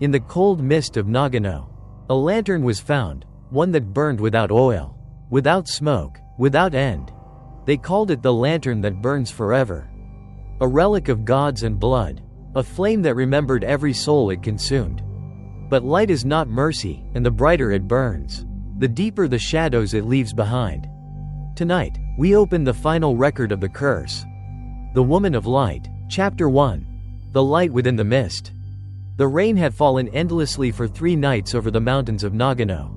In the cold mist of Nagano, a lantern was found, one that burned without oil, without smoke, without end. They called it the lantern that burns forever. A relic of gods and blood, a flame that remembered every soul it consumed. But light is not mercy, and the brighter it burns, the deeper the shadows it leaves behind. Tonight, we open the final record of the curse. The Woman of Light, Chapter 1. The Light Within the Mist. The rain had fallen endlessly for 3 nights over the mountains of Nagano.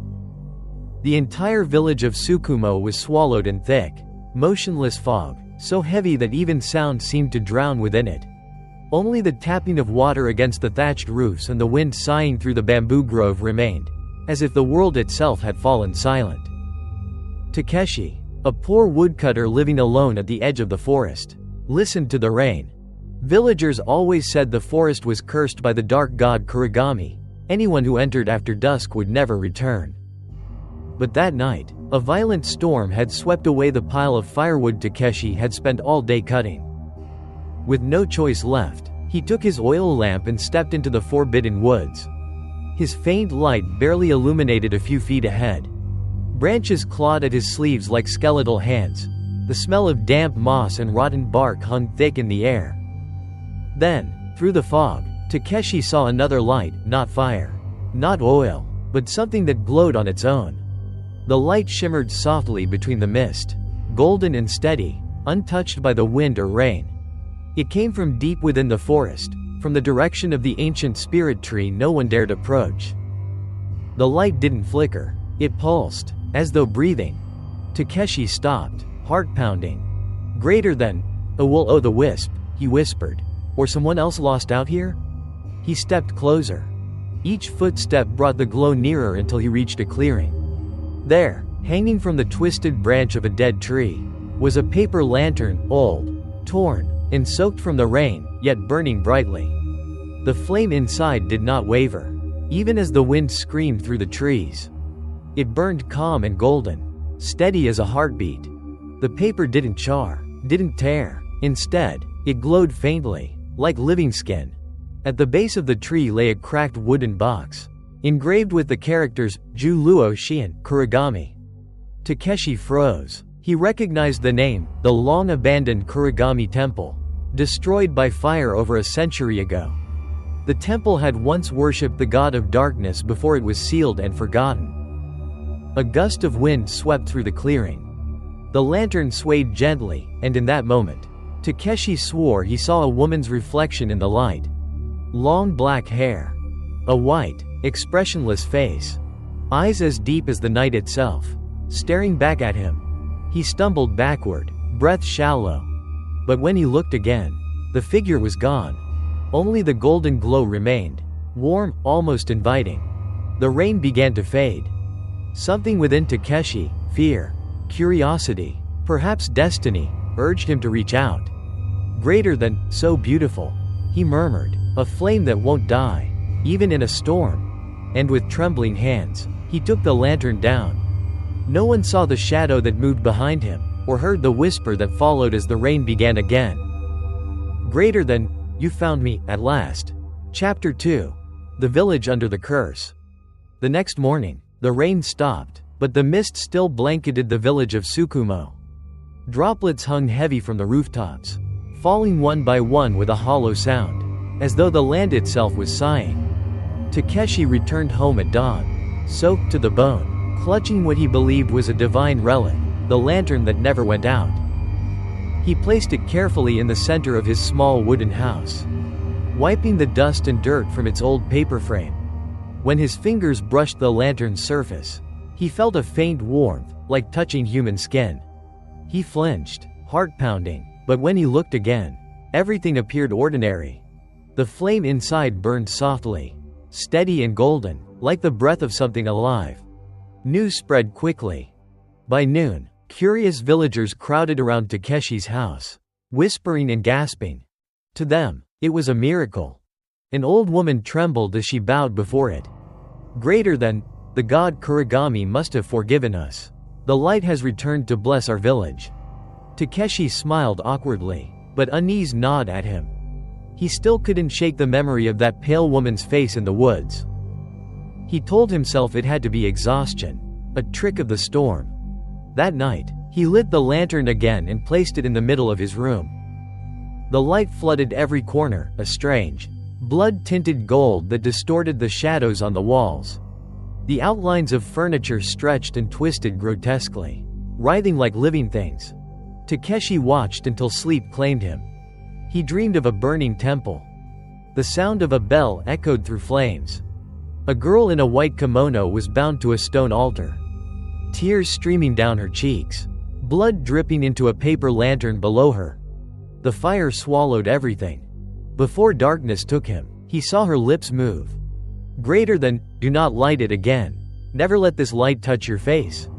The entire village of Tsukumo was swallowed in thick, motionless fog, so heavy that even sound seemed to drown within it. Only the tapping of water against the thatched roofs and the wind sighing through the bamboo grove remained, as if the world itself had fallen silent. Takeshi, a poor woodcutter living alone at the edge of the forest, listened to the rain. Villagers always said the forest was cursed by the dark god Kurigami. Anyone who entered after dusk would never return. But that night, a violent storm had swept away the pile of firewood Takeshi had spent all day cutting. With no choice left, he took his oil lamp and stepped into the forbidden woods. His faint light barely illuminated a few feet ahead. Branches clawed at his sleeves like skeletal hands. The smell of damp moss and rotten bark hung thick in the air. Then, through the fog, Takeshi saw another light, not fire, not oil, but something that glowed on its own. The light shimmered softly between the mist, golden and steady, untouched by the wind or rain. It came from deep within the forest, from the direction of the ancient spirit tree no one dared approach. The light didn't flicker, it pulsed, as though breathing. Takeshi stopped, heart pounding. Greater than, will-o'-the-wisp, he whispered. Or someone else lost out here? He stepped closer. Each footstep brought the glow nearer until he reached a clearing. There, hanging from the twisted branch of a dead tree, was a paper lantern, old, torn, and soaked from the rain, yet burning brightly. The flame inside did not waver, even as the wind screamed through the trees. It burned calm and golden, steady as a heartbeat. The paper didn't char, didn't tear. Instead, it glowed faintly, like living skin. At the base of the tree lay a cracked wooden box, engraved with the characters, Ju Luo Shian, Kurigami. Takeshi froze. He recognized the name, the long-abandoned Kurigami Temple, destroyed by fire over a century ago. The temple had once worshipped the god of darkness before it was sealed and forgotten. A gust of wind swept through the clearing. The lantern swayed gently, and in that moment, Takeshi swore he saw a woman's reflection in the light. Long black hair. A white, expressionless face. Eyes as deep as the night itself, staring back at him. He stumbled backward, breath shallow. But when he looked again, the figure was gone. Only the golden glow remained, warm, almost inviting. The rain began to fade. Something within Takeshi, fear, curiosity, perhaps destiny, urged him to reach out. Greater than, so beautiful, he murmured, a flame that won't die, even in a storm. And with trembling hands, he took the lantern down. No one saw the shadow that moved behind him, or heard the whisper that followed as the rain began again. Greater than, you found me, at last. Chapter 2. The Village Under the Curse. The next morning, the rain stopped, but the mist still blanketed the village of Tsukumo. Droplets hung heavy from the rooftops, falling one by one with a hollow sound, as though the land itself was sighing. Takeshi returned home at dawn, soaked to the bone, clutching what he believed was a divine relic, the lantern that never went out. He placed it carefully in the center of his small wooden house, wiping the dust and dirt from its old paper frame. When his fingers brushed the lantern's surface, he felt a faint warmth, like touching human skin. He flinched, heart pounding, but when he looked again, everything appeared ordinary. The flame inside burned softly, steady and golden, like the breath of something alive. News spread quickly. By noon, curious villagers crowded around Takeshi's house, whispering and gasping. To them, it was a miracle. An old woman trembled as she bowed before it. Greater than, the god Kurigami must have forgiven us. The light has returned to bless our village. Takeshi smiled awkwardly, but unease gnawed at him. He still couldn't shake the memory of that pale woman's face in the woods. He told himself it had to be exhaustion, a trick of the storm. That night, he lit the lantern again and placed it in the middle of his room. The light flooded every corner, a strange, blood-tinted gold that distorted the shadows on the walls. The outlines of furniture stretched and twisted grotesquely, writhing like living things. Takeshi watched until sleep claimed him. He dreamed of a burning temple. The sound of a bell echoed through flames. A girl in a white kimono was bound to a stone altar, tears streaming down her cheeks, blood dripping into a paper lantern below her. The fire swallowed everything. Before darkness took him, he saw her lips move. Greater than, do not light it again. Never let this light touch your face.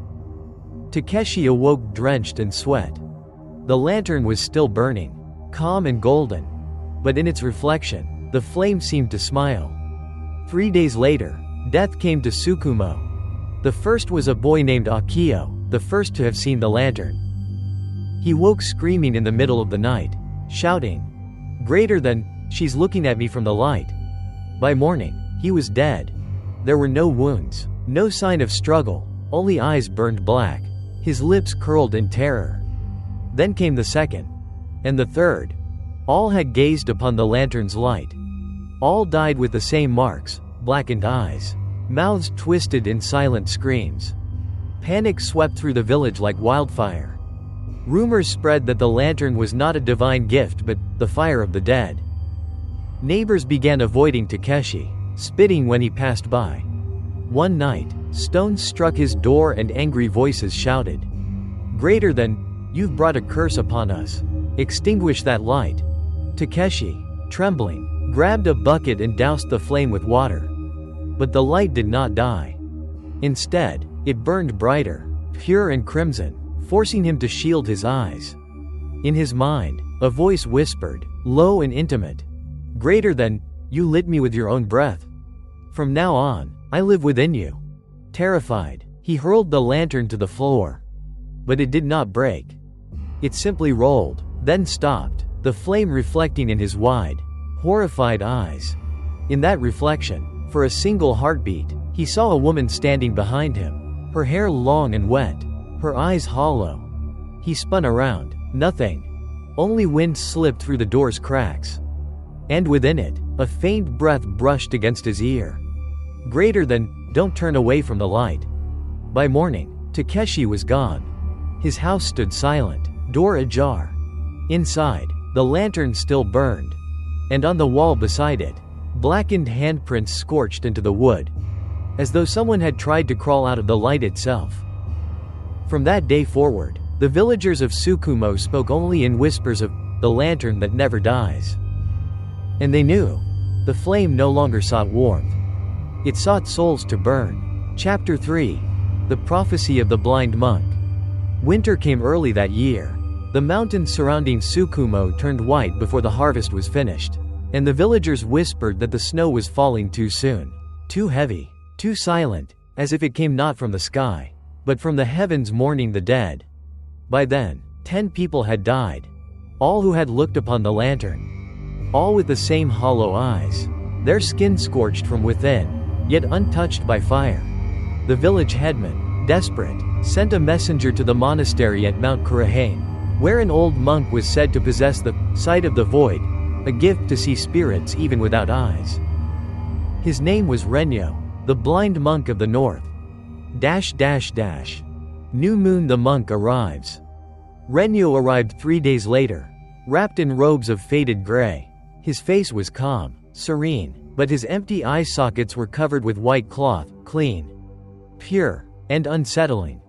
Takeshi awoke drenched in sweat. The lantern was still burning, calm and golden. But in its reflection, the flame seemed to smile. 3 days later, death came to Tsukumo. The first was a boy named Akio, the first to have seen the lantern. He woke screaming in the middle of the night, shouting, "Greater than, she's looking at me from the light." By morning, he was dead. There were no wounds, no sign of struggle, only eyes burned black, his lips curled in terror. Then came the second, and the third. All had gazed upon the lantern's light. All died with the same marks, blackened eyes, mouths twisted in silent screams. Panic swept through the village like wildfire. Rumors spread that the lantern was not a divine gift but the fire of the dead. Neighbors began avoiding Takeshi, spitting when he passed by. One night, stones struck his door and angry voices shouted, "Greater than, you've brought a curse upon us. Extinguish that light." Takeshi, trembling, grabbed a bucket and doused the flame with water. But the light did not die. Instead, it burned brighter, pure and crimson, forcing him to shield his eyes. In his mind, a voice whispered, low and intimate, "Greater than, you lit me with your own breath. From now on, I live within you." Terrified, he hurled the lantern to the floor. But it did not break. It simply rolled, then stopped, the flame reflecting in his wide, horrified eyes. In that reflection, for a single heartbeat, he saw a woman standing behind him, her hair long and wet, her eyes hollow. He spun around, nothing. Only wind slipped through the door's cracks. And within it, a faint breath brushed against his ear. "Greater than, don't turn away from the light." By morning, Takeshi was gone. His house stood silent, door ajar. Inside, the lantern still burned. And on the wall beside it, blackened handprints scorched into the wood, as though someone had tried to crawl out of the light itself. From that day forward, the villagers of Tsukumo spoke only in whispers of the lantern that never dies. And they knew, the flame no longer sought warmth. It sought souls to burn. Chapter 3. The Prophecy of the Blind Monk. Winter came early that year. The mountains surrounding Tsukumo turned white before the harvest was finished, and the villagers whispered that the snow was falling too soon, too heavy, too silent, as if it came not from the sky, but from the heavens mourning the dead. By then, 10 people had died, all who had looked upon the lantern, all with the same hollow eyes, their skin scorched from within, yet untouched by fire. The village headman, desperate, sent a messenger to the monastery at Mount Kurahane, where an old monk was said to possess the sight of the void, a gift to see spirits even without eyes. His name was Renyo, the blind monk of the north. New moon the monk arrives. Renyo arrived 3 days later, wrapped in robes of faded gray. His face was calm, serene, but his empty eye sockets were covered with white cloth, clean, pure, and unsettling.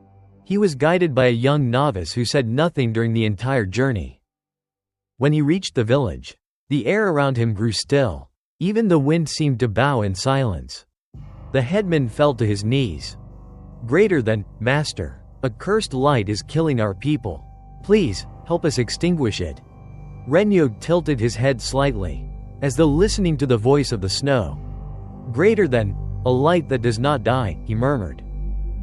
He was guided by a young novice who said nothing during the entire journey. When he reached the village, the air around him grew still. Even the wind seemed to bow in silence. The headman fell to his knees. "Greater than, Master, a cursed light is killing our people. Please, help us extinguish it." Renyo tilted his head slightly, as though listening to the voice of the snow. "Greater than, a light that does not die," he murmured.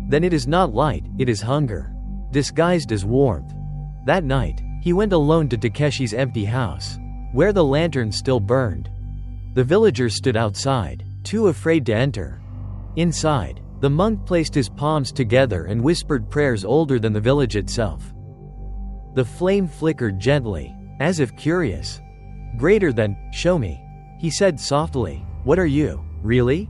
"Then it is not light, it is hunger, disguised as warmth." That night, he went alone to Takeshi's empty house. where the lantern still burned. The villagers stood outside, too afraid to enter. Inside, the monk placed his palms together and whispered prayers older than the village itself. The flame flickered gently, as if curious. "Greater than, show me," he said softly. "What are you, really?"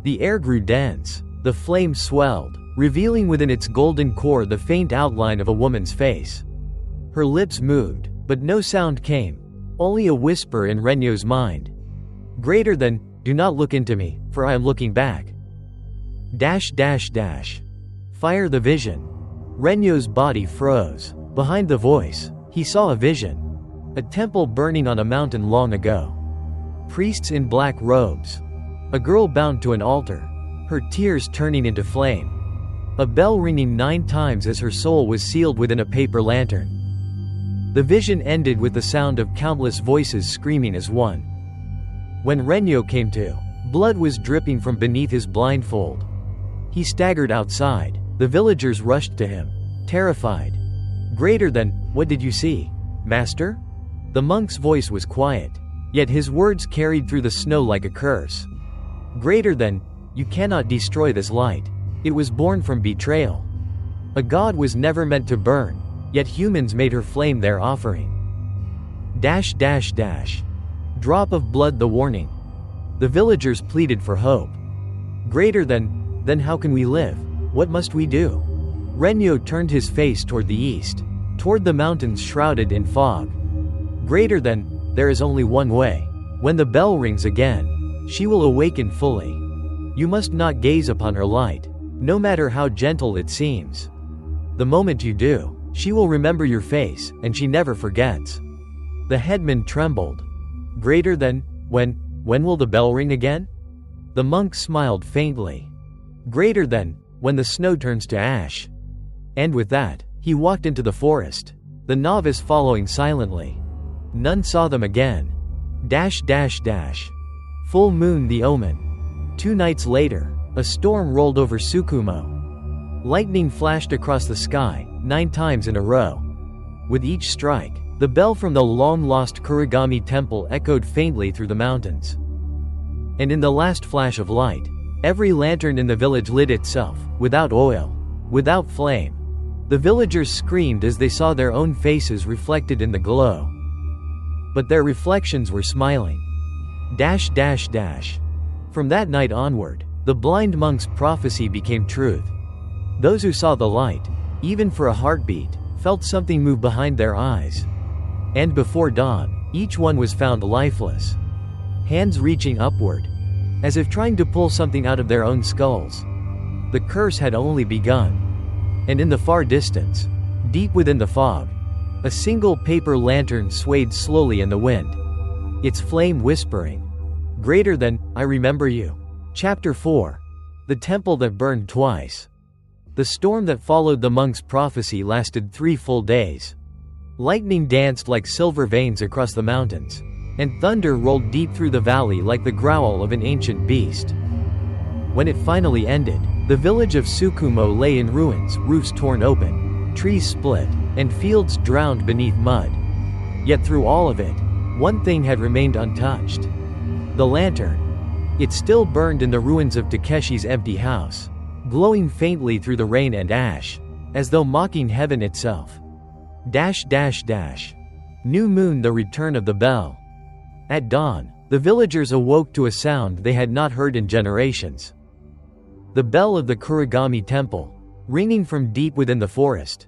The air grew dense. The flame swelled, revealing within its golden core the faint outline of a woman's face. Her lips moved, but no sound came, only a whisper in Renyo's mind. "Greater than, do not look into me, for I am looking back." Fire the vision. Renyo's body froze. Behind the voice, he saw a vision. A temple burning on a mountain long ago. Priests in black robes. A girl bound to an altar, her tears turning into flame. A bell ringing 9 times as her soul was sealed within a paper lantern. The vision ended with the sound of countless voices screaming as one. When Renyo came to, blood was dripping from beneath his blindfold. He staggered outside. The villagers rushed to him, terrified. "Greater than, what did you see, master?" The monk's voice was quiet, yet his words carried through the snow like a curse. "Greater than, you cannot destroy this light. It was born from betrayal. A god was never meant to burn, yet humans made her flame their offering." Drop of blood, the warning. The villagers pleaded for hope. "Greater than, then how can we live? What must we do?" Renyo turned his face toward the east, toward the mountains shrouded in fog. "Greater than, there is only one way. When the bell rings again, she will awaken fully. You must not gaze upon her light, no matter how gentle it seems. The moment you do, she will remember your face, and she never forgets." The headman trembled. "Greater than, when will the bell ring again?" The monk smiled faintly. "Greater than, when the snow turns to ash." And with that, he walked into the forest, the novice following silently. None saw them again. Full moon, the omen. 2 nights later, a storm rolled over Tsukumo. Lightning flashed across the sky, 9 times in a row. With each strike, the bell from the long-lost Kurigami temple echoed faintly through the mountains. And in the last flash of light, every lantern in the village lit itself, without oil, without flame. The villagers screamed as they saw their own faces reflected in the glow. But their reflections were smiling. From that night onward, the blind monk's prophecy became truth. Those who saw the light, even for a heartbeat, felt something move behind their eyes. And before dawn, each one was found lifeless. Hands reaching upward, as if trying to pull something out of their own skulls. The curse had only begun. And in the far distance, deep within the fog, a single paper lantern swayed slowly in the wind, its flame whispering, "Greater than, I remember you." Chapter 4. The Temple That Burned Twice. The storm that followed the monk's prophecy lasted 3 full days. Lightning danced like silver veins across the mountains, and thunder rolled deep through the valley like the growl of an ancient beast. When it finally ended, the village of Tsukumo lay in ruins, roofs torn open, trees split, and fields drowned beneath mud. Yet through all of it, one thing had remained untouched. The lantern. It still burned in the ruins of Takeshi's empty house, glowing faintly through the rain and ash, as though mocking heaven itself. New moon, the return of the bell. At dawn, the villagers awoke to a sound they had not heard in generations. The bell of the Kurigami temple, ringing from deep within the forest.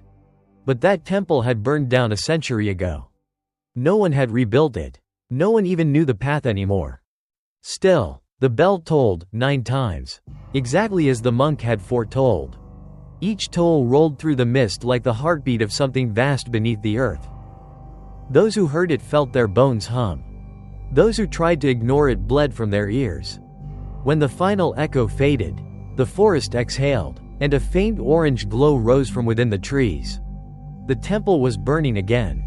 But that temple had burned down a century ago. No one had rebuilt it. No one even knew the path anymore. Still, the bell tolled 9 times, exactly as the monk had foretold. Each toll rolled through the mist like the heartbeat of something vast beneath the earth. Those who heard it felt their bones hum. Those who tried to ignore it bled from their ears. When the final echo faded, the forest exhaled, and a faint orange glow rose from within the trees. The temple was burning again.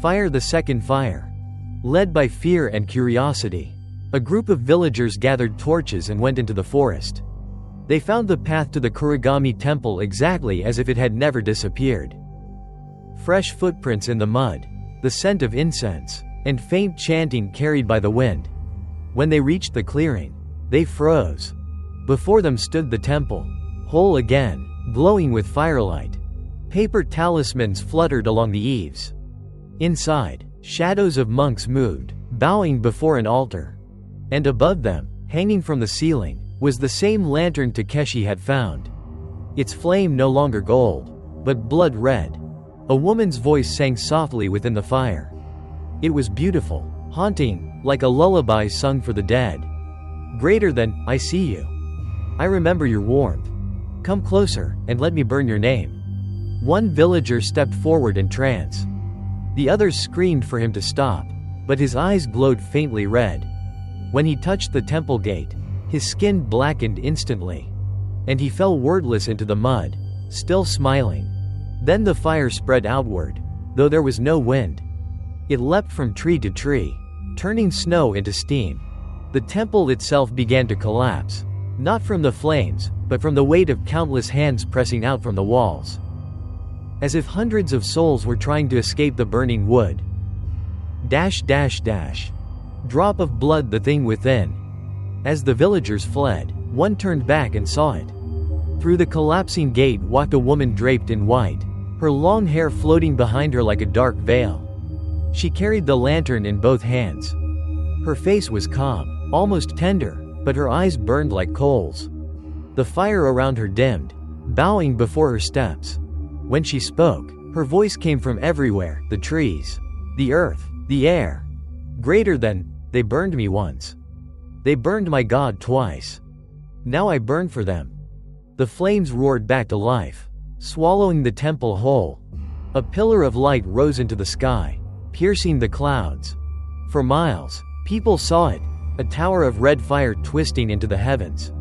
Fire, the second fire. Led by fear and curiosity, a group of villagers gathered torches and went into the forest. They found the path to the Kurigami temple exactly as if it had never disappeared. Fresh footprints in the mud, the scent of incense, and faint chanting carried by the wind. When they reached the clearing, they froze. Before them stood the temple, whole again, glowing with firelight. Paper talismans fluttered along the eaves. Inside, shadows of monks moved, bowing before an altar. And above them, hanging from the ceiling, was the same lantern Takeshi had found. Its flame no longer gold, but blood red. A woman's voice sang softly within the fire. It was beautiful, haunting, like a lullaby sung for the dead. Greater than, I see you. I remember your warmth. Come closer, and let me burn your name. One villager stepped forward in trance. The others screamed for him to stop, but his eyes glowed faintly red. When he touched the temple gate, his skin blackened instantly, and he fell wordless into the mud, still smiling. Then the fire spread outward, though there was no wind. It leapt from tree to tree, turning snow into steam. The temple itself began to collapse, not from the flames, but from the weight of countless hands pressing out from the walls. As if hundreds of souls were trying to escape the burning wood. Dash dash dash. Drop of blood the thing within. As the villagers fled, one turned back and saw it. Through the collapsing gate walked a woman draped in white, her long hair floating behind her like a dark veil. She carried the lantern in both hands. Her face was calm, almost tender, but her eyes burned like coals. The fire around her dimmed, bowing before her steps. When she spoke, her voice came from everywhere, the trees, the earth, the air. Greater than, they burned me once. They burned my God twice. Now I burn for them. The flames roared back to life, swallowing the temple whole. A pillar of light rose into the sky, piercing the clouds. For miles, people saw it, a tower of red fire twisting into the heavens.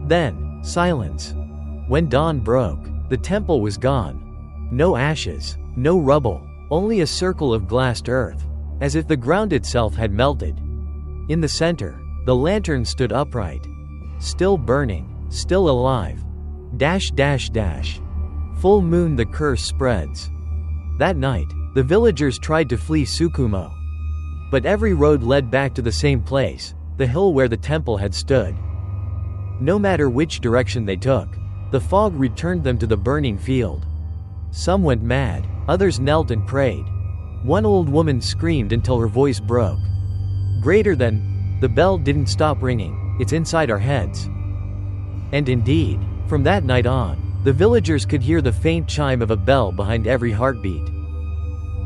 Then, silence. When dawn broke, the temple was gone. No ashes, no rubble, only a circle of glassed earth, as if the ground itself had melted. In the center, the lantern stood upright, still burning, still alive. Dash dash dash. Full moon the curse spreads. That night, the villagers tried to flee Tsukumo. But every road led back to the same place, the hill where the temple had stood. No matter which direction they took, the fog returned them to the burning field. Some went mad, others knelt and prayed. One old woman screamed until her voice broke. Greater than, the bell didn't stop ringing, it's inside our heads. And indeed, from that night on, the villagers could hear the faint chime of a bell behind every heartbeat.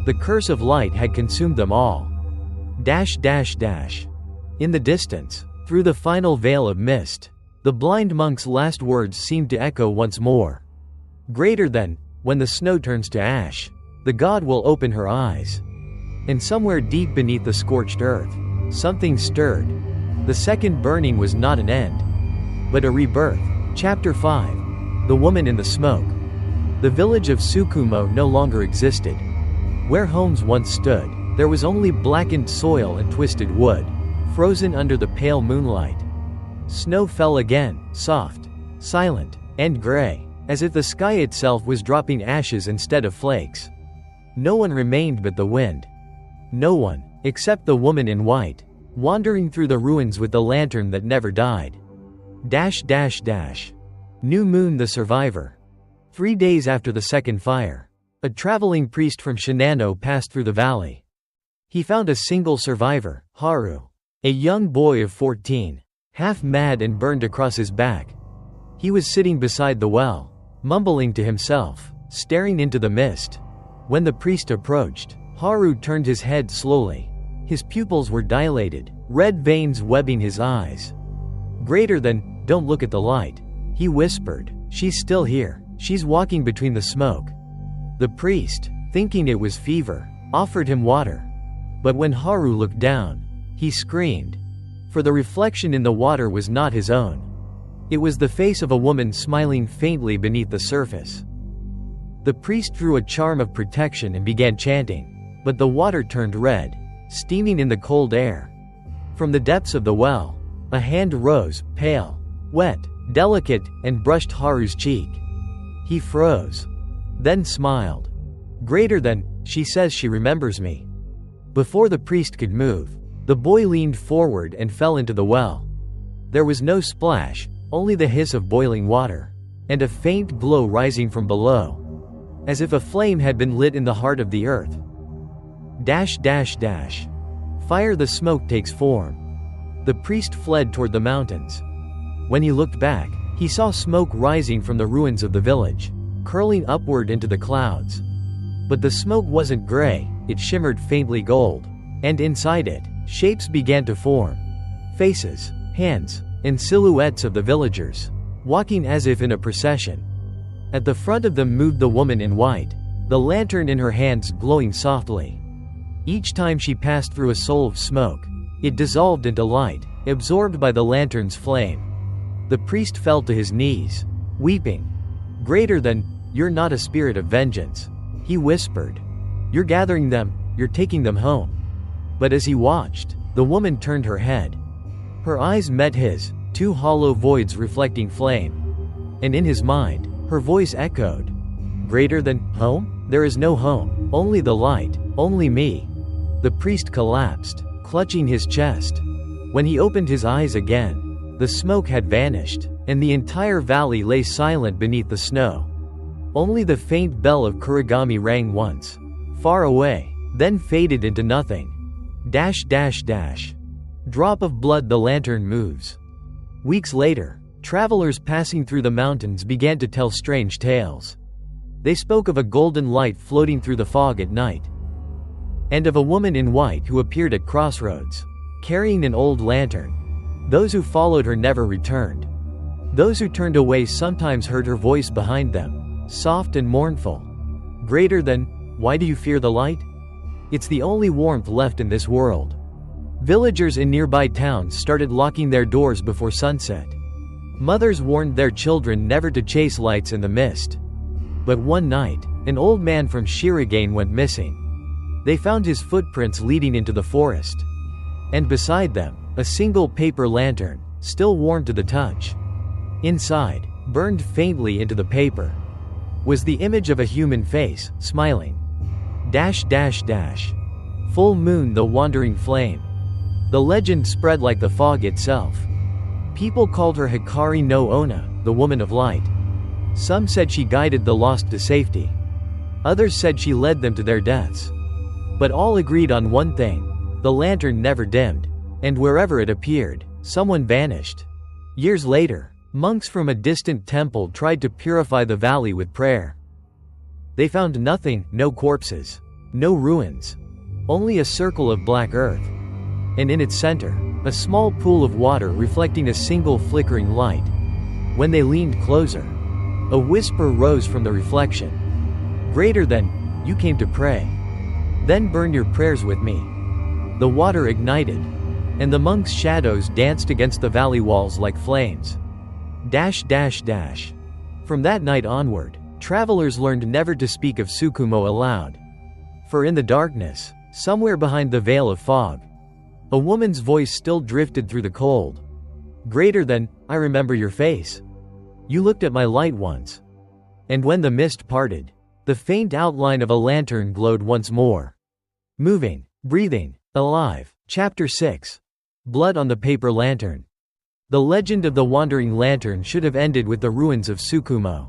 The curse of light had consumed them all. Dash dash dash. In the distance, through the final veil of mist, the blind monk's last words seemed to echo once more. Greater than, when the snow turns to ash, the god will open her eyes. And somewhere deep beneath the scorched earth, something stirred. The second burning was not an end, but a rebirth. Chapter 5. The Woman in the Smoke. The village of Tsukumo no longer existed. Where homes once stood, there was only blackened soil and twisted wood, frozen under the pale moonlight. Snow fell again, soft, silent, and gray, as if the sky itself was dropping ashes instead of flakes. No one remained but the wind. No one, except the woman in white, wandering through the ruins with the lantern that never died. Dash dash dash. New moon the survivor. 3 days after the second fire, a traveling priest from Shinano passed through the valley. He found a single survivor, Haru, a young boy of 14, half mad and burned across his back. He was sitting beside the well, mumbling to himself, staring into the mist. When the priest approached, Haru turned his head slowly. His pupils were dilated, red veins webbing his eyes. Greater than, don't look at the light, he whispered. She's still here, she's walking between the smoke. The priest, thinking it was fever, offered him water. But when Haru looked down, he screamed. For the reflection in the water was not his own. It was the face of a woman smiling faintly beneath the surface. The priest drew a charm of protection and began chanting, but the water turned red, steaming in the cold air. From the depths of the well, a hand rose, pale, wet, delicate, and brushed Haru's cheek. He froze, then smiled. Greater than, she says she remembers me. Before the priest could move, the boy leaned forward and fell into the well. There was no splash, only the hiss of boiling water, and a faint glow rising from below, as if a flame had been lit in the heart of the earth. Fire. The smoke takes form. The priest fled toward the mountains. When he looked back, he saw smoke rising from the ruins of the village, curling upward into the clouds. But the smoke wasn't gray, it shimmered faintly gold, and inside it, shapes began to form. Faces, hands, and silhouettes of the villagers, walking as if in a procession. At the front of them moved the woman in white, the lantern in her hands glowing softly. Each time she passed through a soul of smoke, it dissolved into light, absorbed by the lantern's flame. The priest fell to his knees, weeping. Greater than, you're not a spirit of vengeance, he whispered. You're gathering them, you're taking them home. But as he watched, the woman turned her head. Her eyes met his, two hollow voids reflecting flame. And in his mind, her voice echoed. Greater than, home? There is no home, only the light, only me. The priest collapsed, clutching his chest. When he opened his eyes again, the smoke had vanished, and the entire valley lay silent beneath the snow. Only the faint bell of Kurigami rang once, far away, then faded into nothing. Drop of blood. The lantern moves. Weeks later, travelers passing through the mountains began to tell strange tales. They spoke of a golden light floating through the fog at night, and of a woman in white who appeared at crossroads, carrying an old lantern. Those who followed her never returned. Those who turned away sometimes heard her voice behind them, soft and mournful. Greater than, why do you fear the light? It's the only warmth left in this world. Villagers in nearby towns started locking their doors before sunset. Mothers warned their children never to chase lights in the mist. But one night, an old man from Shirogane went missing. They found his footprints leading into the forest. And beside them, a single paper lantern, still warm to the touch. Inside, burned faintly into the paper, was the image of a human face, smiling. Full moon. The wandering flame. The legend spread like the fog itself. People called her Hikari no Onna, the woman of light. Some said she guided the lost to safety. Others said she led them to their deaths. But all agreed on one thing: the lantern never dimmed, and wherever it appeared, someone vanished. Years later, monks from a distant temple tried to purify the valley with prayer. They found nothing, no corpses, no ruins, only a circle of black earth. And in its center, a small pool of water reflecting a single flickering light. When they leaned closer, a whisper rose from the reflection. Greater than, you came to pray. Then burn your prayers with me. The water ignited, and the monks' shadows danced against the valley walls like flames. From that night onward, travelers learned never to speak of Tsukumo aloud. For in the darkness, somewhere behind the veil of fog, a woman's voice still drifted through the cold. Greater than, I remember your face. You looked at my light once. And when the mist parted, the faint outline of a lantern glowed once more. Moving, breathing, alive. Chapter 6. Blood on the Paper Lantern. The legend of the wandering lantern should have ended with the ruins of Tsukumo.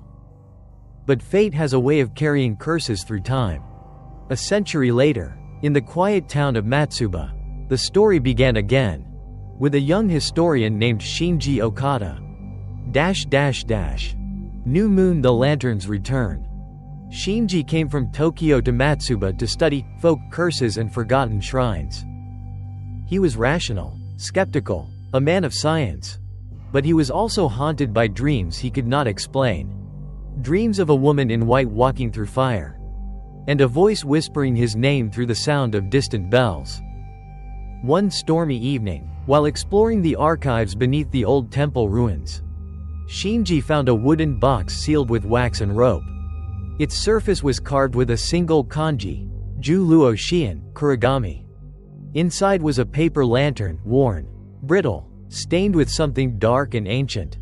But fate has a way of carrying curses through time. A century later, in the quiet town of Matsuba, the story began again, with a young historian named Shinji Okada. New moon. The lantern's return. Shinji came from Tokyo to Matsuba to study folk curses and forgotten shrines. He was rational, skeptical, a man of science. But he was also haunted by dreams he could not explain. Dreams of a woman in white walking through fire, and a voice whispering his name through the sound of distant bells. One stormy evening, while exploring the archives beneath the old temple ruins, Shinji found a wooden box sealed with wax and rope. Its surface was carved with a single kanji, Ju Luo Shian, Kurigami. Inside was a paper lantern, worn, brittle, stained with something dark and ancient.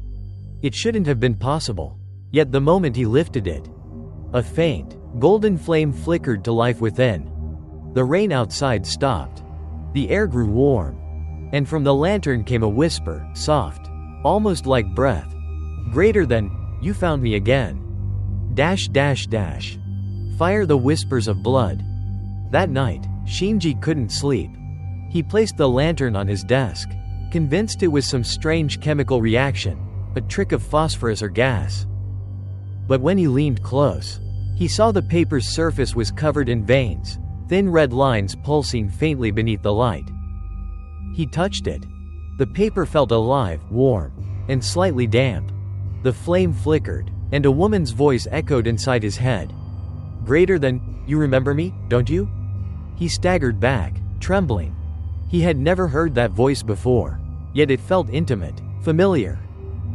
It shouldn't have been possible. Yet the moment he lifted it, a faint, Golden flame flickered to life within. The rain outside stopped. The air grew warm. And from the lantern came a whisper, soft, almost like breath. Greater than, "You found me again." Fire the whispers of blood. That night, Shinji couldn't sleep. He placed the lantern on his desk, convinced it was some strange chemical reaction, a trick of phosphorus or gas. But when he leaned close, he saw the paper's surface was covered in veins, thin red lines pulsing faintly beneath the light. He touched it. The paper felt alive, warm, and slightly damp. The flame flickered, and a woman's voice echoed inside his head. "Greater than, you remember me, don't you?" He staggered back, trembling. He had never heard that voice before, yet it felt intimate, familiar,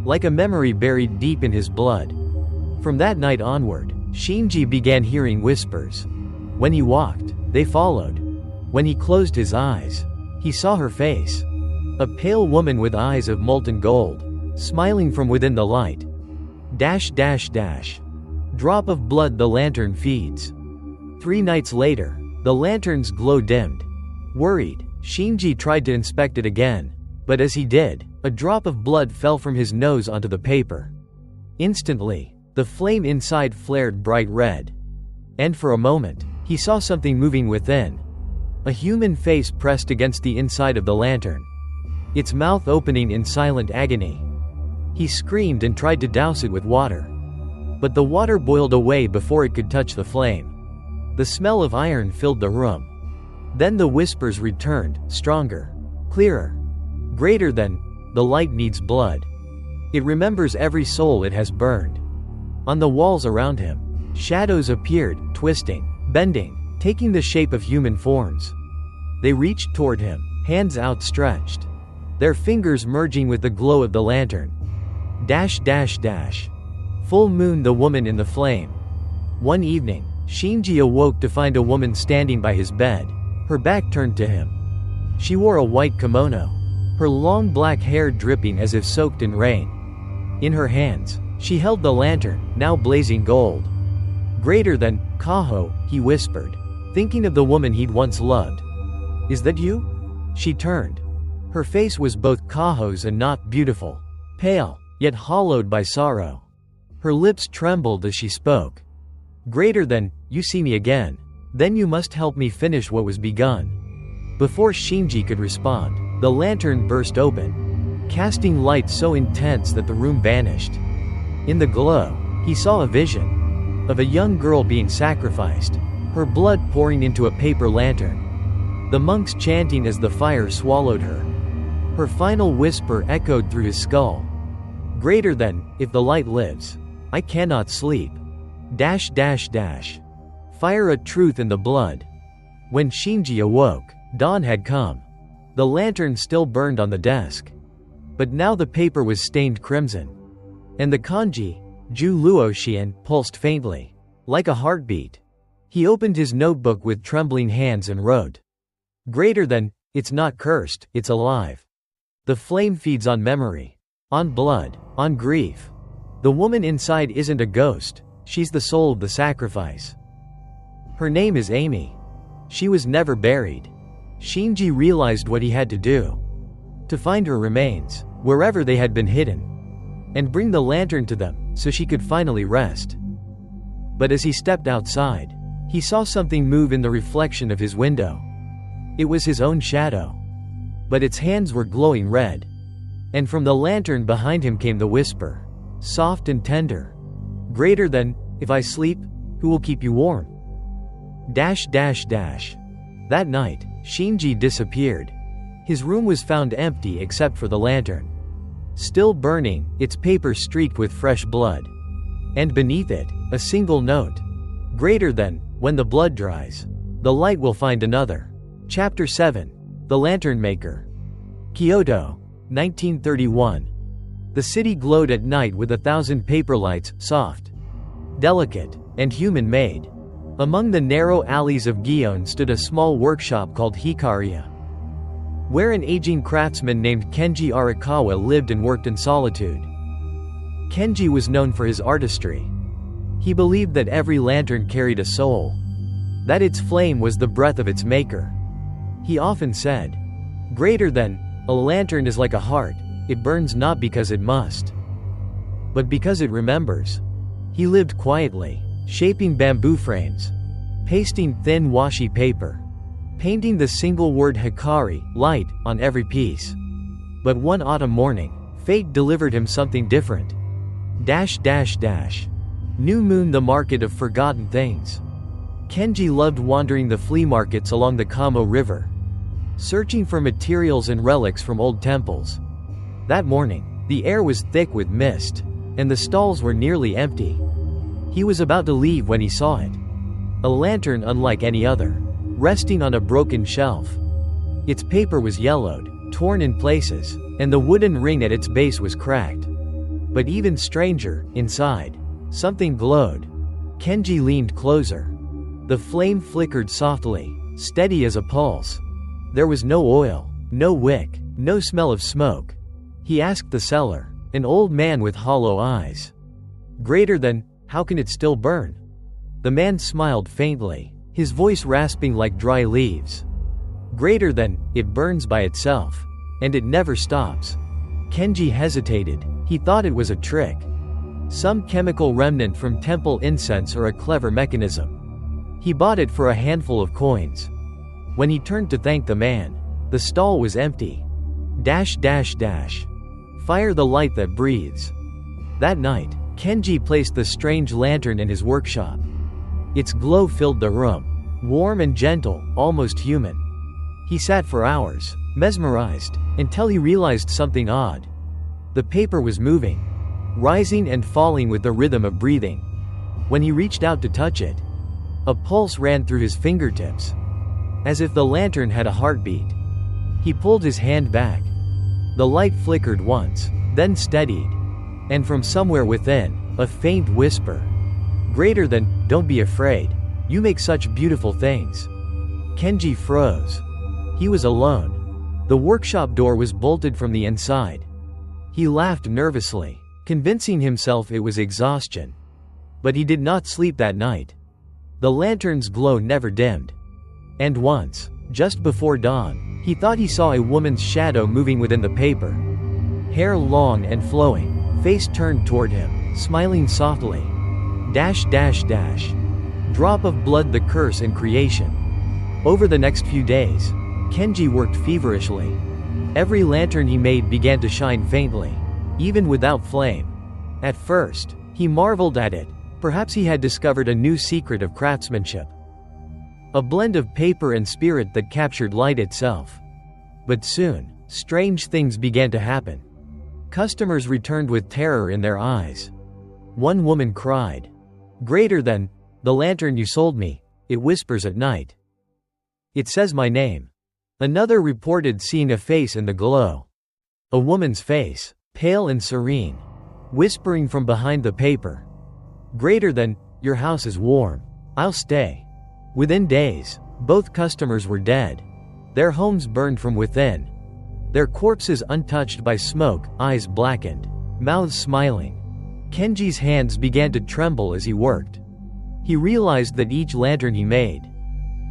like a memory buried deep in his blood. From that night onward, Shinji began hearing whispers. When he walked, they followed. When he closed his eyes, he saw her face. A pale woman with eyes of molten gold, smiling from within the light. Drop of blood the lantern feeds. 3 nights later, the lantern's glow dimmed. Worried, Shinji tried to inspect it again, but as he did, a drop of blood fell from his nose onto the paper. Instantly, the flame inside flared bright red. And for a moment, he saw something moving within. A human face pressed against the inside of the lantern, its mouth opening in silent agony. He screamed and tried to douse it with water. But the water boiled away before it could touch the flame. The smell of iron filled the room. Then the whispers returned, stronger, clearer. Greater than, the light needs blood. It remembers every soul it has burned. On the walls around him, shadows appeared, twisting, bending, taking the shape of human forms. They reached toward him, hands outstretched, their fingers merging with the glow of the lantern. Full moon the woman in the flame. One evening, Shinji awoke to find a woman standing by his bed, her back turned to him. She wore a white kimono, her long black hair dripping as if soaked in rain. In her hands, she held the lantern, now blazing gold. "Greater than, Kaho," he whispered, thinking of the woman he'd once loved. "Is that you?" She turned. Her face was both Kaho's and not beautiful, pale, yet hollowed by sorrow. Her lips trembled as she spoke. "Greater than, you see me again. Then you must help me finish what was begun." Before Shinji could respond, the lantern burst open, casting light so intense that the room vanished. In the glow, he saw a vision of a young girl being sacrificed, her blood pouring into a paper lantern. The monks chanting as the fire swallowed her. Her final whisper echoed through his skull. "Greater than, if the light lives, I cannot sleep." Fire a truth in the blood. When Shinji awoke, dawn had come. The lantern still burned on the desk. But now the paper was stained crimson. And the kanji, Ju Luoxian, pulsed faintly, like a heartbeat. He opened his notebook with trembling hands and wrote, "Greater than, it's not cursed, it's alive. The flame feeds on memory, on blood, on grief. The woman inside isn't a ghost, she's the soul of the sacrifice. Her name is Amy. She was never buried." Shinji realized what he had to do. To find her remains, wherever they had been hidden, and bring the lantern to them, so she could finally rest. But as he stepped outside, he saw something move in the reflection of his window. It was his own shadow. But its hands were glowing red. And from the lantern behind him came the whisper, soft and tender. "Greater than, if I sleep, who will keep you warm?" That night, Shinji disappeared. His room was found empty except for the lantern. Still burning, its paper streaked with fresh blood. And beneath it, a single note. "Greater than, when the blood dries, the light will find another." Chapter 7. The Lantern Maker. Kyoto, 1931. The city glowed at night with 1,000 paper lights, soft, delicate, and human-made. Among the narrow alleys of Gion stood a small workshop called Hikaria, where an aging craftsman named Kenji Arakawa lived and worked in solitude. Kenji was known for his artistry. He believed that every lantern carried a soul, that its flame was the breath of its maker. He often said, "Greater than, a lantern is like a heart, it burns not because it must, but because it remembers." He lived quietly, shaping bamboo frames, pasting thin washi paper, painting the single word Hikari, light, on every piece. But one autumn morning, fate delivered him something different. New Moon, the market of forgotten things. Kenji loved wandering the flea markets along the Kamo River, searching for materials and relics from old temples. That morning, the air was thick with mist, and the stalls were nearly empty. He was about to leave when he saw it. A lantern unlike any other, resting on a broken shelf. Its paper was yellowed, torn in places, and the wooden ring at its base was cracked. But even stranger, inside, something glowed. Kenji leaned closer. The flame flickered softly, steady as a pulse. There was no oil, no wick, no smell of smoke. He asked the seller, an old man with hollow eyes, "Greater than, how can it still burn?" The man smiled faintly, his voice rasping like dry leaves. "Greater than, it burns by itself. And it never stops." Kenji hesitated. He thought it was a trick, some chemical remnant from temple incense or a clever mechanism. He bought it for a handful of coins. When he turned to thank the man, the stall was empty. Fire the light that breathes. That night, Kenji placed the strange lantern in his workshop. Its glow filled the room, warm and gentle, almost human. He sat for hours, mesmerized, until he realized something odd. The paper was moving, rising and falling with the rhythm of breathing. When he reached out to touch it, a pulse ran through his fingertips, as if the lantern had a heartbeat. He pulled his hand back. The light flickered once, then steadied, and from somewhere within, a faint whisper. "Greater than, don't be afraid. You make such beautiful things." Kenji froze. He was alone. The workshop door was bolted from the inside. He laughed nervously, convincing himself it was exhaustion. But he did not sleep that night. The lantern's glow never dimmed. And once, just before dawn, he thought he saw a woman's shadow moving within the paper. Hair long and flowing, face turned toward him, smiling softly. Drop of blood, the curse in creation. Over the next few days, Kenji worked feverishly. Every lantern he made began to shine faintly, even without flame. At first, he marveled at it. Perhaps he had discovered a new secret of craftsmanship. A blend of paper and spirit that captured light itself. But soon, strange things began to happen. Customers returned with terror in their eyes. One woman cried, "Greater than, the lantern you sold me, it whispers at night. It says my name." Another reported seeing a face in the glow. A woman's face, pale and serene, whispering from behind the paper, "Greater than, your house is warm. I'll stay." Within days, both customers were dead. Their homes burned from within. Their corpses untouched by smoke, eyes blackened, mouths smiling. Kenji's hands began to tremble as he worked. He realized that each lantern he made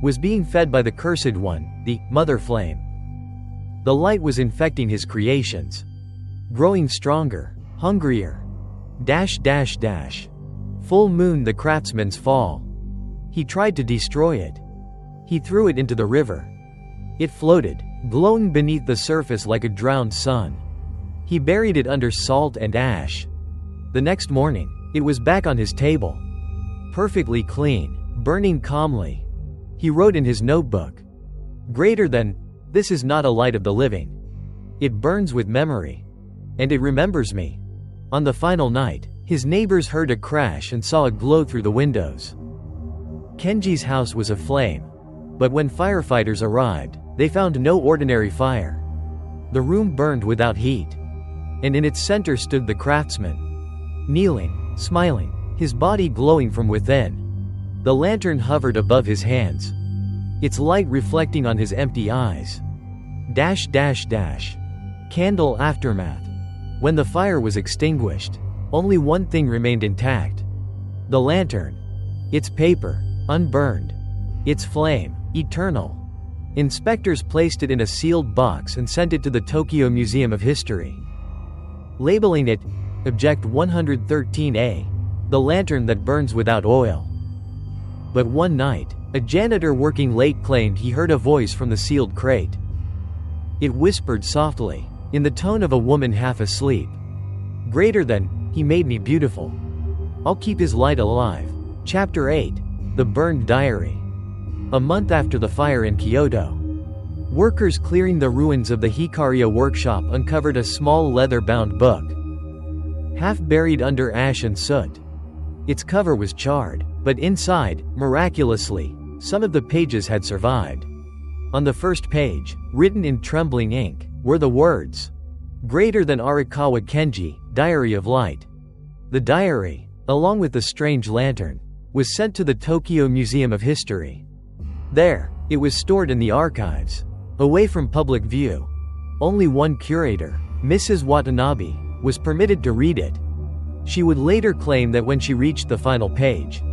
was being fed by the Cursed One, the Mother Flame. The light was infecting his creations, growing stronger, hungrier. Full moon, the craftsman's fall. He tried to destroy it. He threw it into the river. It floated, glowing beneath the surface like a drowned sun. He buried it under salt and ash. The next morning, it was back on his table, perfectly clean, burning calmly. He wrote in his notebook, "Greater than, this is not a light of the living. It burns with memory. And it remembers me." On the final night, his neighbors heard a crash and saw a glow through the windows. Kenji's house was aflame. But when firefighters arrived, they found no ordinary fire. The room burned without heat. And in its center stood the craftsman, kneeling, smiling, his body glowing from within. The lantern hovered above his hands, its light reflecting on his empty eyes. Candle aftermath. When the fire was extinguished, only one thing remained intact. The lantern. Its paper, unburned. Its flame, eternal. Inspectors placed it in a sealed box and sent it to the Tokyo Museum of History, labeling it, Object 113A, the lantern that burns without oil. But one night, a janitor working late claimed he heard a voice from the sealed crate. It whispered softly, in the tone of a woman half asleep. Greater than, he made me beautiful. I'll keep his light alive. Chapter 8. The Burned Diary. A month after the fire in Kyoto, workers clearing the ruins of the Hikaria workshop uncovered a small leather-bound book, half buried under ash and soot. Its cover was charred, but inside, miraculously, some of the pages had survived. On the first page, written in trembling ink, were the words, "Greater than Arakawa Kenji, Diary of Light." The diary, along with the strange lantern, was sent to the Tokyo Museum of History. There, it was stored in the archives, away from public view. Only one curator, Mrs. Watanabe, was permitted to read it. She would later claim that when she reached the final page,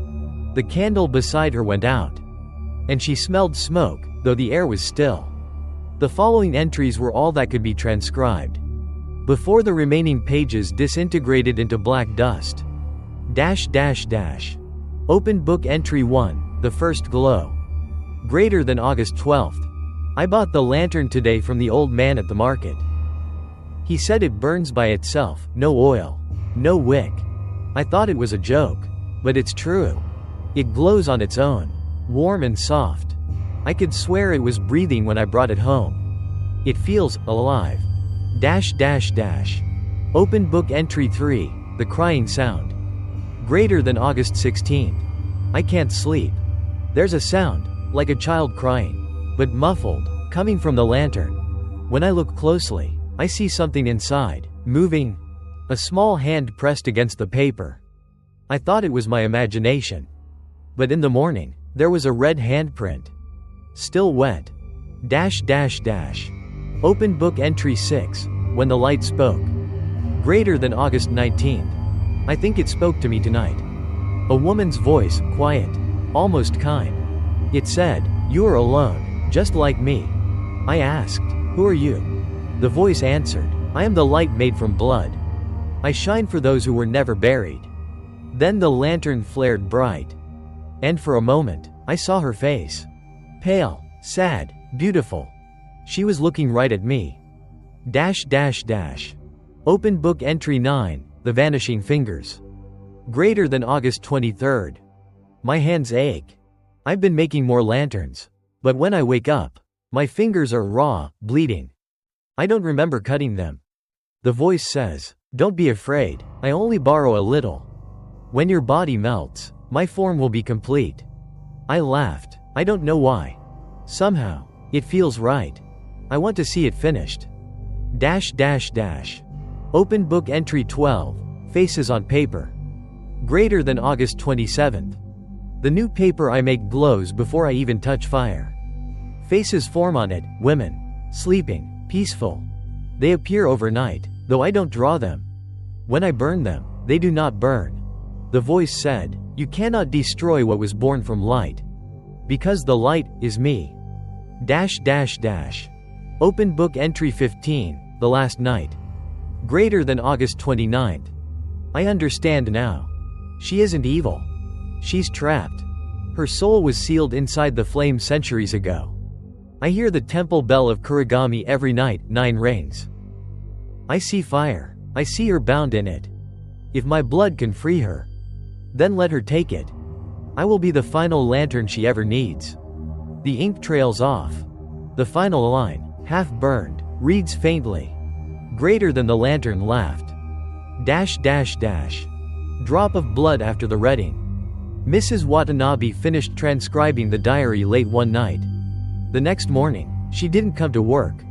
the candle beside her went out, and she smelled smoke, though the air was still. The following entries were all that could be transcribed, before the remaining pages disintegrated into black dust. Open book entry 1, the first glow. Greater than August 12th. I bought the lantern today from the old man at the market. He said it burns by itself, no oil, no wick. I thought it was a joke, but it's true. It glows on its own, warm and soft. I could swear it was breathing when I brought it home. It feels alive. Open book entry 3, the crying sound. Greater than August 16th. I can't sleep. There's a sound, like a child crying, but muffled, coming from the lantern. When I look closely, I see something inside, moving. A small hand pressed against the paper. I thought it was my imagination. But in the morning, there was a red handprint. Still wet. Open book entry 6, when the light spoke. Greater than August 19th. I think it spoke to me tonight. A woman's voice, quiet, almost kind. It said, "You are alone, just like me." I asked, "Who are you?" The voice answered, "I am the light made from blood. I shine for those who were never buried." Then the lantern flared bright. And for a moment, I saw her face. Pale, sad, beautiful. She was looking right at me. Open book entry 9, the vanishing fingers. Greater than August 23rd. My hands ache. I've been making more lanterns. But when I wake up, my fingers are raw, bleeding. I don't remember cutting them. The voice says, "Don't be afraid, I only borrow a little. When your body melts, my form will be complete." I laughed. I don't know why. Somehow, it feels right. I want to see it finished. Open book entry 12, faces on paper. Greater than August 27th. The new paper I make glows before I even touch fire. Faces form on it, women, sleeping, peaceful. They appear overnight, though I don't draw them. When I burn them, they do not burn. The voice said, "You cannot destroy what was born from light. Because the light is me." Open book entry 15, the last night. Greater than August 29th. I understand now. She isn't evil. She's trapped. Her soul was sealed inside the flame centuries ago. I hear the temple bell of Kurigami every night, 9 rings. I see fire. I see her bound in it. If my blood can free her, then let her take it. I will be the final lantern she ever needs. The ink trails off. The final line, half burned, reads faintly. Greater than the lantern laughed. Drop of blood after the reading. Mrs. Watanabe finished transcribing the diary late one night. The next morning, she didn't come to work.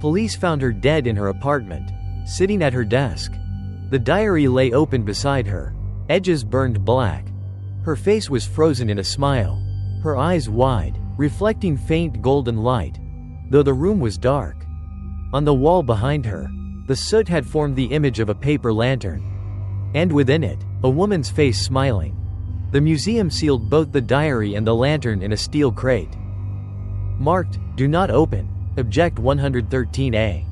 Police found her dead in her apartment, sitting at her desk. The diary lay open beside her, edges burned black. Her face was frozen in a smile, her eyes wide, reflecting faint golden light, though the room was dark. On the wall behind her, the soot had formed the image of a paper lantern. And within it, a woman's face smiling. The museum sealed both the diary and the lantern in a steel crate. Marked, "Do not open, Object 113A."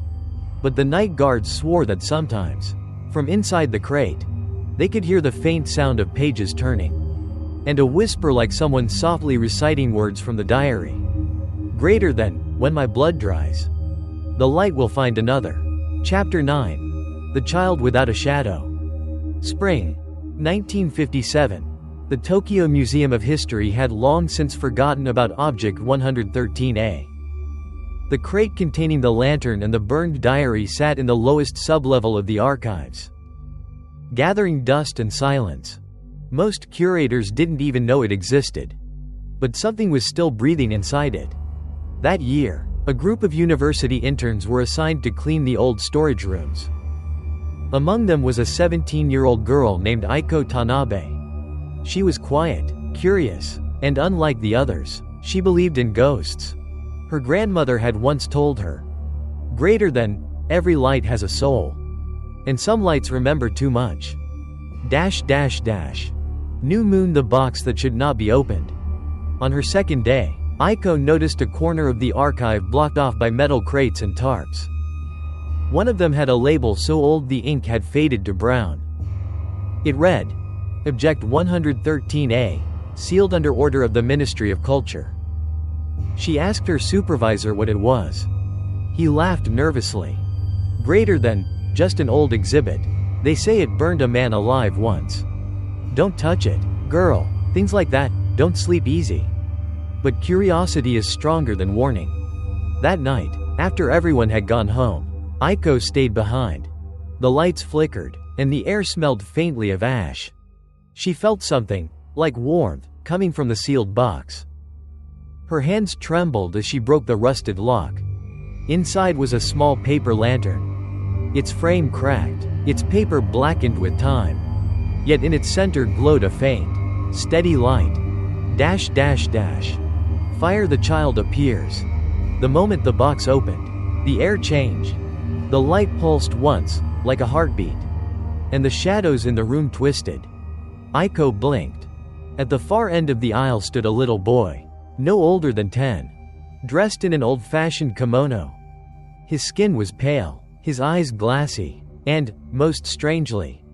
But the night guards swore that sometimes, from inside the crate, they could hear the faint sound of pages turning, and a whisper like someone softly reciting words from the diary. Greater than, "When my blood dries, the light will find another." Chapter 9. The Child Without a Shadow. Spring, 1957. The Tokyo Museum of History had long since forgotten about Object 113A. The crate containing the lantern and the burned diary sat in the lowest sublevel of the archives, gathering dust and silence. Most curators didn't even know it existed. But something was still breathing inside it. That year, a group of university interns were assigned to clean the old storage rooms. Among them was a 17-year-old girl named Aiko Tanabe. She was quiet, curious, and unlike the others, she believed in ghosts. Her grandmother had once told her, "Greater than, every light has a soul. And some lights remember too much." New Moon, the box that should not be opened. On her second day, Aiko noticed a corner of the archive blocked off by metal crates and tarps. One of them had a label so old the ink had faded to brown. It read, "Object 113A, sealed under order of the Ministry of Culture." She asked her supervisor what it was. He laughed nervously. "Greater than, just an old exhibit. They say it burned a man alive once. Don't touch it, girl. Things like that don't sleep easy." But curiosity is stronger than warning. That night, after everyone had gone home, Aiko stayed behind. The lights flickered, and the air smelled faintly of ash. She felt something, like warmth, coming from the sealed box. Her hands trembled as she broke the rusted lock. Inside was a small paper lantern. Its frame cracked, its paper blackened with time. Yet in its center glowed a faint, steady light. Fire, the child appears. The moment the box opened, the air changed. The light pulsed once, like a heartbeat. And the shadows in the room twisted. Aiko blinked. At the far end of the aisle stood a little boy, no older than 10, dressed in an old-fashioned kimono. His skin was pale, his eyes glassy, and, most strangely,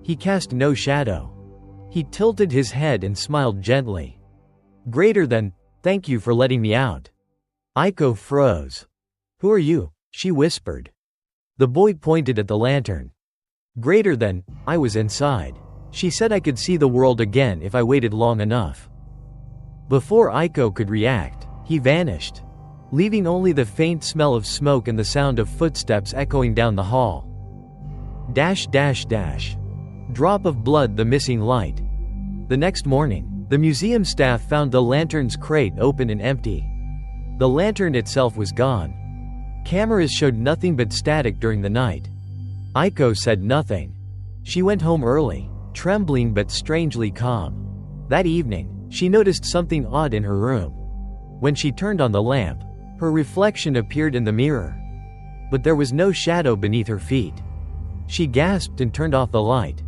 he cast no shadow. He tilted his head and smiled gently. "Greater than, thank you for letting me out." Aiko froze. "Who are you?" she whispered. The boy pointed at the lantern. "Greater than, I was inside. She said I could see the world again if I waited long enough." Before Aiko could react, he vanished, leaving only the faint smell of smoke and the sound of footsteps echoing down the hall. Drop of blood, the missing light. The next morning, the museum staff found the lantern's crate open and empty. The lantern itself was gone. Cameras showed nothing but static during the night. Aiko said nothing. She went home early, trembling but strangely calm. That evening, she noticed something odd in her room. When she turned on the lamp, her reflection appeared in the mirror. But there was no shadow beneath her feet. She gasped and turned off the light,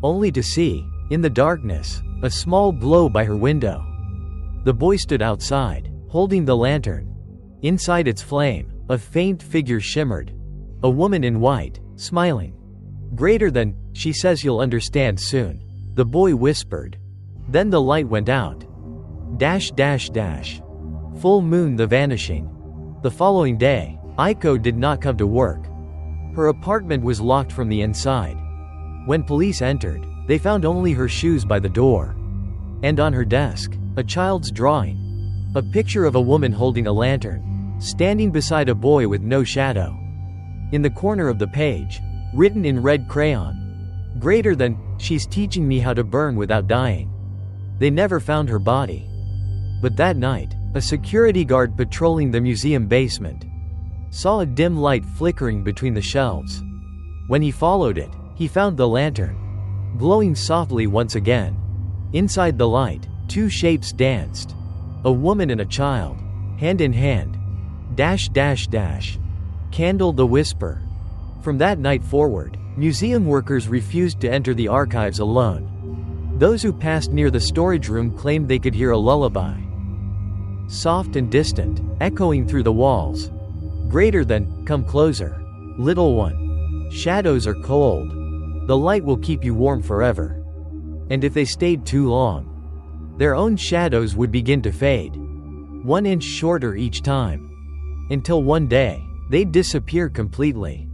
only to see, in the darkness, a small glow by her window. The boy stood outside, holding the lantern. Inside its flame, a faint figure shimmered. A woman in white, smiling. "Greater than, she says you'll understand soon," the boy whispered. Then the light went out. Full moon, the vanishing. The following day, Aiko did not come to work. Her apartment was locked from the inside. When police entered, they found only her shoes by the door. And on her desk, a child's drawing. A picture of a woman holding a lantern, standing beside a boy with no shadow. In the corner of the page, written in red crayon, "Greater than, she's teaching me how to burn without dying." They never found her body. But that night, a security guard patrolling the museum basement saw a dim light flickering between the shelves. When he followed it, he found the lantern, glowing softly once again. Inside the light, two shapes danced. A woman and a child, hand in hand. Candle, the whisper. From that night forward, museum workers refused to enter the archives alone. Those who passed near the storage room claimed they could hear a lullaby. Soft and distant, echoing through the walls. Greater than, come closer. Little one. Shadows are cold. The light will keep you warm forever. And if they stayed too long, their own shadows would begin to fade. 1 inch shorter each time. Until one day, they'd disappear completely.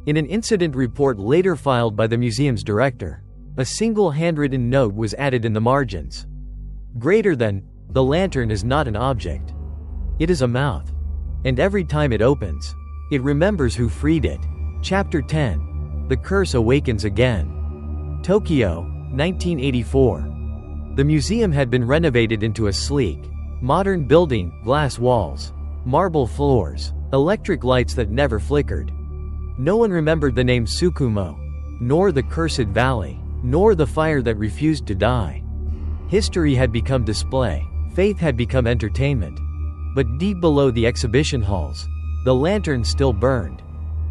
In an incident report later filed by the museum's director, a single handwritten note was added in the margins. Greater than, the lantern is not an object. It is a mouth. And every time it opens, it remembers who freed it. Chapter 10. The Curse Awakens Again. Tokyo, 1984. The museum had been renovated into a sleek, modern building, glass walls, marble floors, electric lights that never flickered. No one remembered the name Tsukumo, nor the Cursed Valley, nor the fire that refused to die. History had become display, faith had become entertainment. But deep below the exhibition halls, the lantern still burned.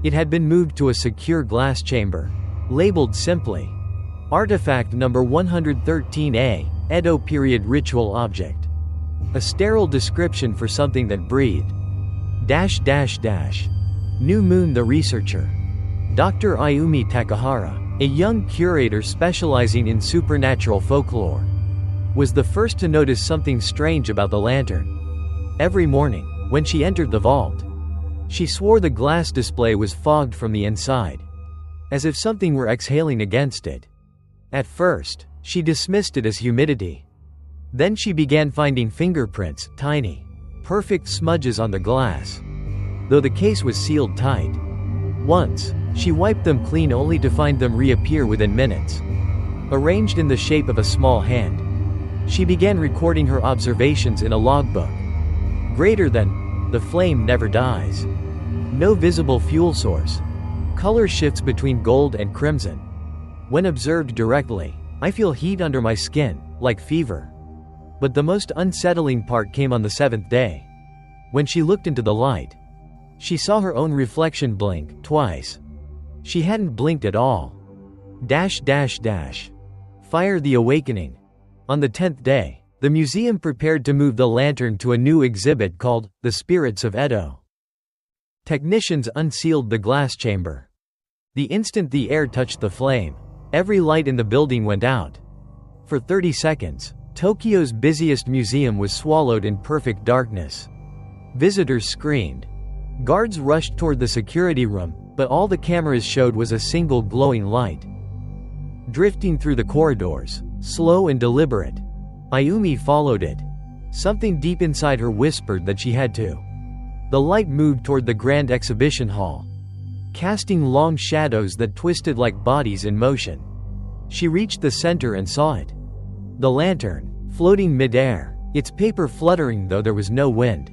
It had been moved to a secure glass chamber, labeled simply, Artifact number 113A, Edo period ritual object. A sterile description for something that breathed. New Moon the researcher. Dr. Ayumi Takahara, a young curator specializing in supernatural folklore, was the first to notice something strange about the lantern. Every morning, when she entered the vault, she swore the glass display was fogged from the inside, as if something were exhaling against it. At first, she dismissed it as humidity. Then she began finding fingerprints, tiny, perfect smudges on the glass, though the case was sealed tight. Once, she wiped them clean only to find them reappear within minutes, arranged in the shape of a small hand. She began recording her observations in a logbook. Greater than, the flame never dies. No visible fuel source. Color shifts between gold and crimson. When observed directly, I feel heat under my skin, like fever. But the most unsettling part came on the 7th day. When she looked into the light, she saw her own reflection blink, twice. She hadn't blinked at all. Fire the Awakening. On the 10th day, the museum prepared to move the lantern to a new exhibit called, The Spirits of Edo. Technicians unsealed the glass chamber. The instant the air touched the flame, every light in the building went out. For 30 seconds, Tokyo's busiest museum was swallowed in perfect darkness. Visitors screamed. Guards rushed toward the security room, but all the cameras showed was a single glowing light. Drifting through the corridors, slow and deliberate, Ayumi followed it. Something deep inside her whispered that she had to. The light moved toward the grand exhibition hall, casting long shadows that twisted like bodies in motion. She reached the center and saw it. The lantern, floating mid-air, its paper fluttering though there was no wind.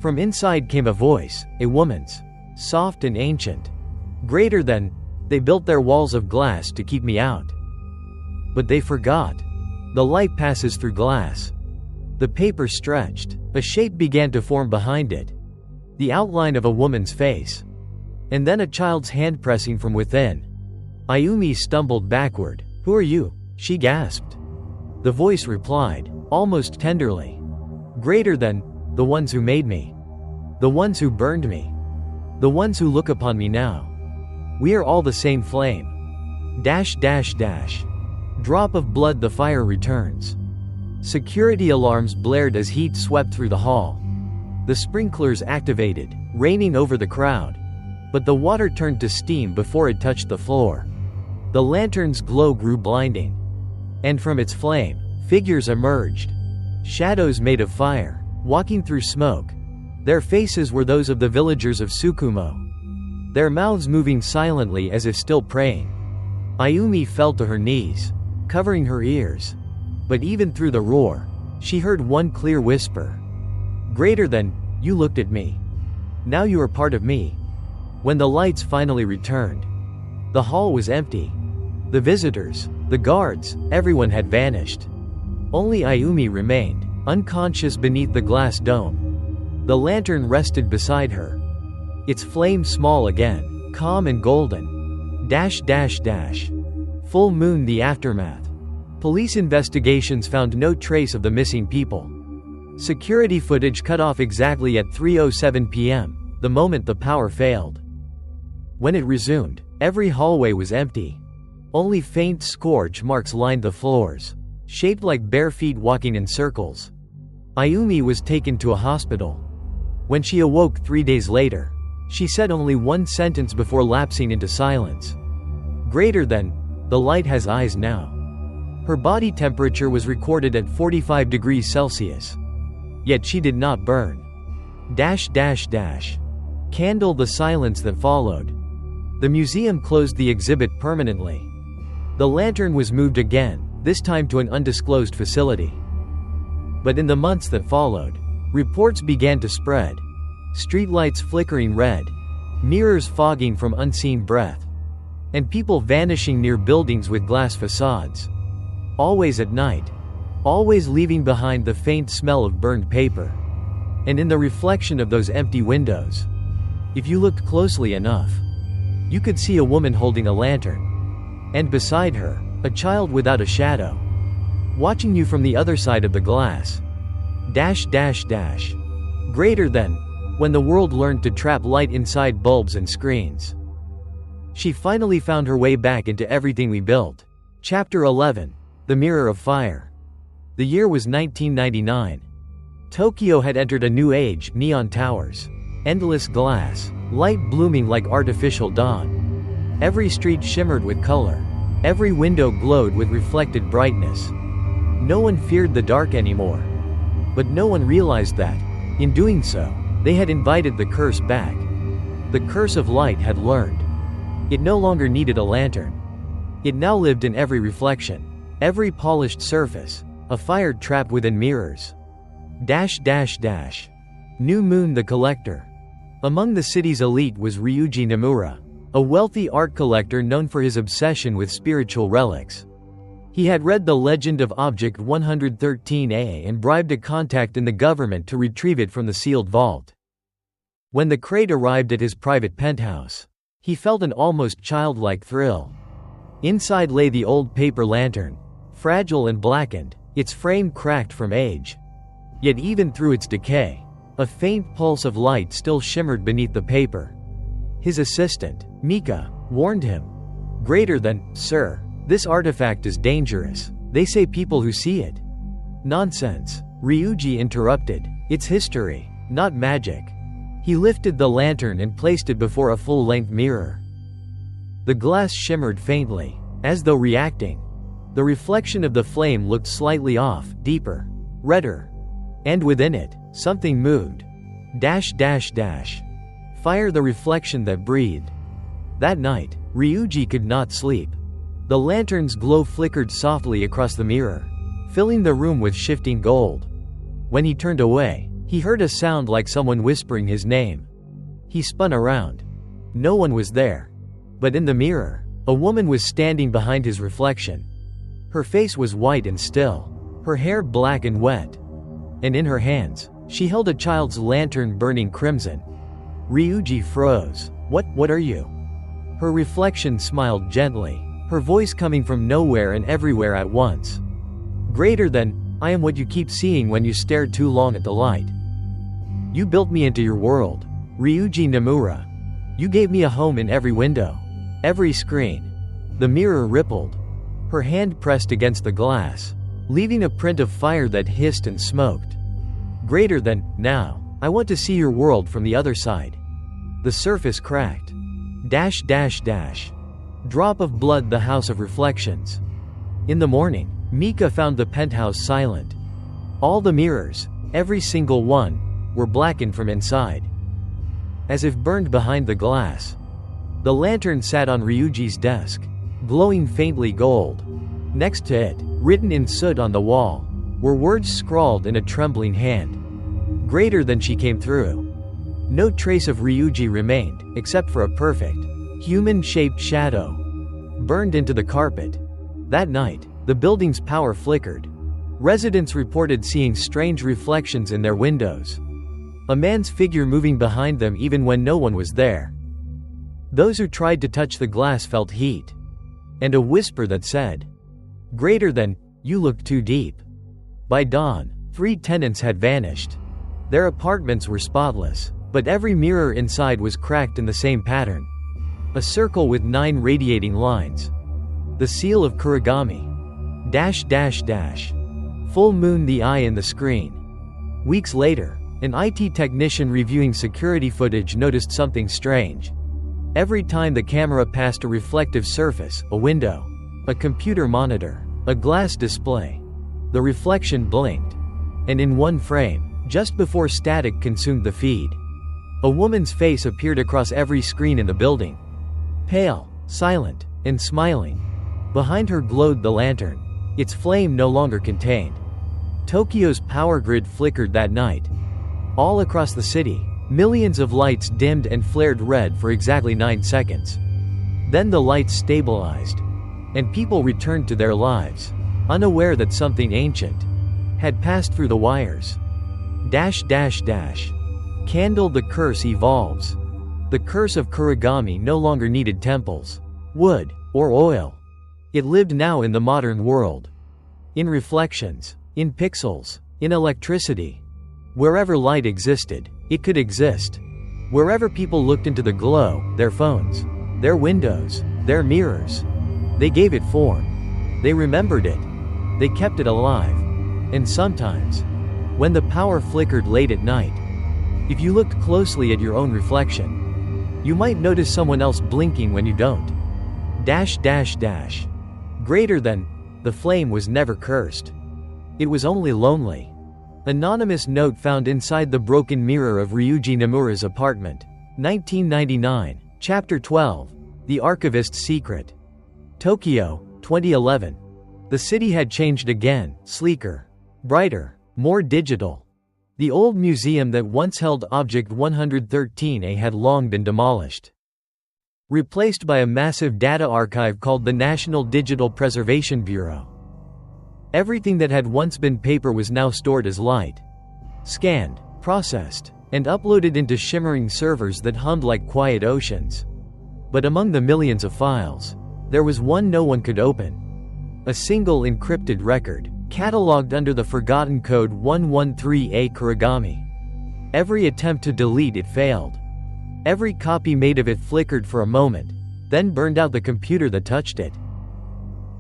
From inside came a voice, a woman's, soft and ancient. Greater than, they built their walls of glass to keep me out. But they forgot. The light passes through glass. The paper stretched. A shape began to form behind it. The outline of a woman's face. And then a child's hand pressing from within. Ayumi stumbled backward. "Who are you?" she gasped. The voice replied, almost tenderly. "Greater than, the ones who made me. The ones who burned me. The ones who look upon me now. We are all the same flame. Drop of blood, the fire returns." Security alarms blared as heat swept through the hall. The sprinklers activated, raining over the crowd. But the water turned to steam before it touched the floor. The lantern's glow grew blinding. And from its flame, figures emerged. Shadows made of fire, walking through smoke. Their faces were those of the villagers of Tsukumo, their mouths moving silently as if still praying. Ayumi fell to her knees, covering her ears. But even through the roar, she heard one clear whisper. "Greater than, you looked at me. Now you are part of me." When the lights finally returned, the hall was empty. The visitors, the guards, everyone had vanished. Only Ayumi remained, unconscious beneath the glass dome. The lantern rested beside her, its flame small again, calm and golden. Full moon, the aftermath. Police investigations found no trace of the missing people. Security footage cut off exactly at 3:07 p.m., the moment the power failed. When it resumed, every hallway was empty. Only faint scorch marks lined the floors, shaped like bare feet walking in circles. Ayumi was taken to a hospital. When she awoke 3 days later, she said only one sentence before lapsing into silence. Greater than, the light has eyes now. Her body temperature was recorded at 45 degrees Celsius. Yet she did not burn. Candle, the silence that followed. The museum closed the exhibit permanently. The lantern was moved again, this time to an undisclosed facility. But in the months that followed, reports began to spread. Streetlights flickering red, mirrors fogging from unseen breath, and people vanishing near buildings with glass facades. Always at night. Always leaving behind the faint smell of burned paper. And in the reflection of those empty windows, if you looked closely enough, you could see a woman holding a lantern. And beside her, a child without a shadow, watching you from the other side of the glass. Greater than, when the world learned to trap light inside bulbs and screens. She finally found her way back into everything we built. Chapter 11. The Mirror of Fire. The year was 1999. Tokyo had entered a new age, neon towers, endless glass, light blooming like artificial dawn. Every street shimmered with color. Every window glowed with reflected brightness. No one feared the dark anymore. But no one realized that, in doing so, they had invited the curse back. The curse of light had learned. It no longer needed a lantern. It now lived in every reflection, every polished surface, a fire trap within mirrors. New Moon, the collector. Among the city's elite was Ryuji Nomura, a wealthy art collector known for his obsession with spiritual relics. He had read the legend of Object 113A and bribed a contact in the government to retrieve it from the sealed vault. When the crate arrived at his private penthouse, he felt an almost childlike thrill. Inside lay the old paper lantern, fragile and blackened, its frame cracked from age. Yet even through its decay, a faint pulse of light still shimmered beneath the paper. His assistant, Mika, warned him. Greater than, sir, this artifact is dangerous. They say people who see it. Nonsense, Ryuji interrupted. It's history, not magic. He lifted the lantern and placed it before a full-length mirror. The glass shimmered faintly, as though reacting. The reflection of the flame looked slightly off, deeper, redder. And within it, something moved. Fire, the reflection that breathed. That night, Ryuji could not sleep. The lantern's glow flickered softly across the mirror, filling the room with shifting gold. When he turned away, he heard a sound like someone whispering his name. He spun around. No one was there. But in the mirror, a woman was standing behind his reflection. Her face was white and still, her hair black and wet. And in her hands, she held a child's lantern burning crimson. Ryuji froze. What are you? Her reflection smiled gently, her voice coming from nowhere and everywhere at once. Greater than, I am what you keep seeing when you stare too long at the light. You built me into your world, Ryuji Nomura. You gave me a home in every window, every screen. The mirror rippled. Her hand pressed against the glass, leaving a print of fire that hissed and smoked. Greater than, now, I want to see your world from the other side. The surface cracked. Drop of blood, the house of reflections. In the morning, Mika found the penthouse silent. All the mirrors, every single one, were blackened from inside. As if burned behind the glass. The lantern sat on Ryuji's desk, glowing faintly gold. Next to it, written in soot on the wall, were words scrawled in a trembling hand. Greater than, she came through. No trace of Ryuji remained, except for a perfect, human-shaped shadow, burned into the carpet. That night, the building's power flickered. Residents reported seeing strange reflections in their windows. A man's figure moving behind them even when no one was there. Those who tried to touch the glass felt heat. and a whisper that said, "Greater than, you look too deep." By dawn, 3 tenants had vanished. Their apartments were spotless, but every mirror inside was cracked in the same pattern. A circle with 9 radiating lines. The seal of Kurigami. Full moon, the eye in the screen. Weeks later, an IT technician reviewing security footage noticed something strange. Every time the camera passed a reflective surface, a window, a computer monitor, a glass display, the reflection blinked. And in one frame, just before static consumed the feed, a woman's face appeared across every screen in the building. Pale, silent, and smiling. Behind her glowed the lantern, its flame no longer contained. Tokyo's power grid flickered that night. All across the city, millions of lights dimmed and flared red for exactly 9 seconds. Then the lights stabilized, and people returned to their lives, unaware that something ancient had passed through the wires. Candle, the curse evolves. The curse of Kurigami no longer needed temples, wood, or oil. It lived now in the modern world. In reflections, in pixels, in electricity. Wherever light existed, it could exist. Wherever people looked into the glow, their phones, their windows, their mirrors, they gave it form. They remembered it. They kept it alive. And sometimes, when the power flickered late at night, if you looked closely at your own reflection, you might notice someone else blinking when you don't. Greater than, the flame was never cursed. It was only lonely. Anonymous note found inside the broken mirror of Ryuji Nomura's apartment. 1999, Chapter 12, The Archivist's Secret. Tokyo, 2011. The city had changed again, sleeker, brighter, more digital. The old museum that once held Object 113A had long been demolished, replaced by a massive data archive called the National Digital Preservation Bureau. Everything that had once been paper was now stored as light, scanned, processed, and uploaded into shimmering servers that hummed like quiet oceans. But among the millions of files, there was one no one could open. A single encrypted record, catalogued under the forgotten code 113A Kurigami. Every attempt to delete it failed. Every copy made of it flickered for a moment, then burned out the computer that touched it.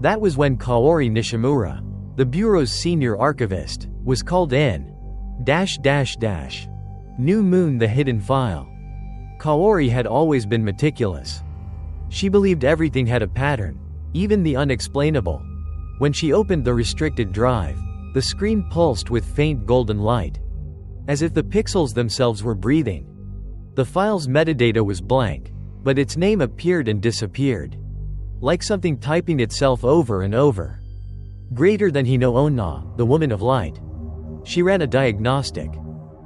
That was when Kaori Nishimura, the Bureau's senior archivist, was called in. New Moon, the hidden file. Kaori had always been meticulous. She believed everything had a pattern, even the unexplainable. When she opened the restricted drive, the screen pulsed with faint golden light, as if the pixels themselves were breathing. The file's metadata was blank, but its name appeared and disappeared, like something typing itself over and over. Greater than Hino Onna, the woman of light. She ran a diagnostic.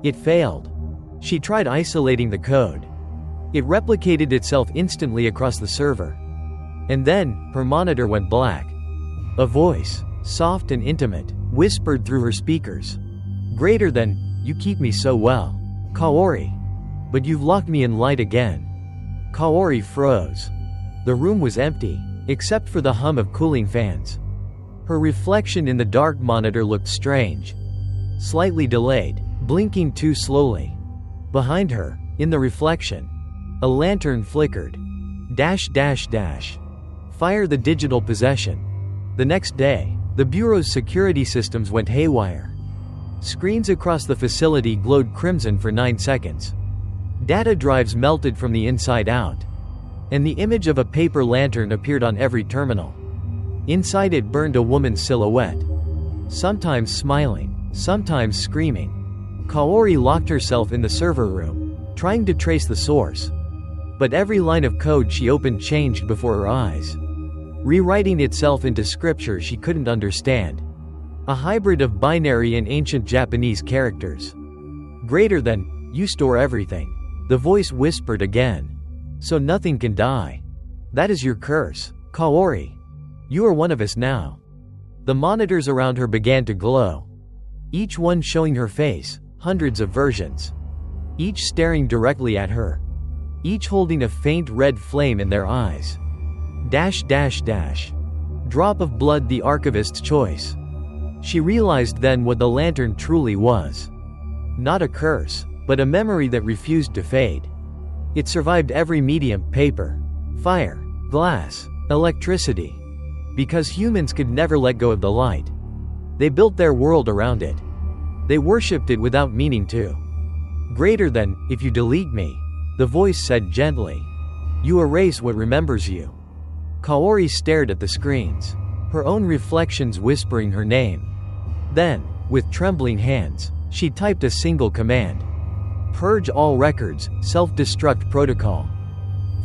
It failed. She tried isolating the code. It replicated itself instantly across the server. And then, her monitor went black. A voice, soft and intimate, whispered through her speakers. Greater than, you keep me so well, Kaori. But you've locked me in light again. Kaori froze. The room was empty, except for the hum of cooling fans. Her reflection in the dark monitor looked strange. Slightly delayed, blinking too slowly. Behind her, in the reflection, a lantern flickered. Fire the digital possession. The next day, the Bureau's security systems went haywire. Screens across the facility glowed crimson for 9 seconds. Data drives melted from the inside out. And the image of a paper lantern appeared on every terminal. Inside it burned a woman's silhouette. Sometimes smiling, sometimes screaming. Kaori locked herself in the server room, trying to trace the source. But every line of code she opened changed before her eyes, rewriting itself into scripture she couldn't understand. A hybrid of binary and ancient Japanese characters. Greater than, you store everything. The voice whispered again. So nothing can die. That is your curse, Kaori. You are one of us now. The monitors around her began to glow. Each one showing her face, hundreds of versions. Each staring directly at her. Each holding a faint red flame in their eyes. Dash dash dash. Drop of blood, the Archivist's choice. She realized then what the lantern truly was. Not a curse, but a memory that refused to fade. It survived every medium: paper, fire, glass, electricity. Because humans could never let go of the light. They built their world around it. They worshipped it without meaning to. Greater than, if you delete me, the voice said gently, you erase what remembers you. Kaori stared at the screens, her own reflections whispering her name. Then, with trembling hands, she typed a single command. Purge all records, self-destruct protocol.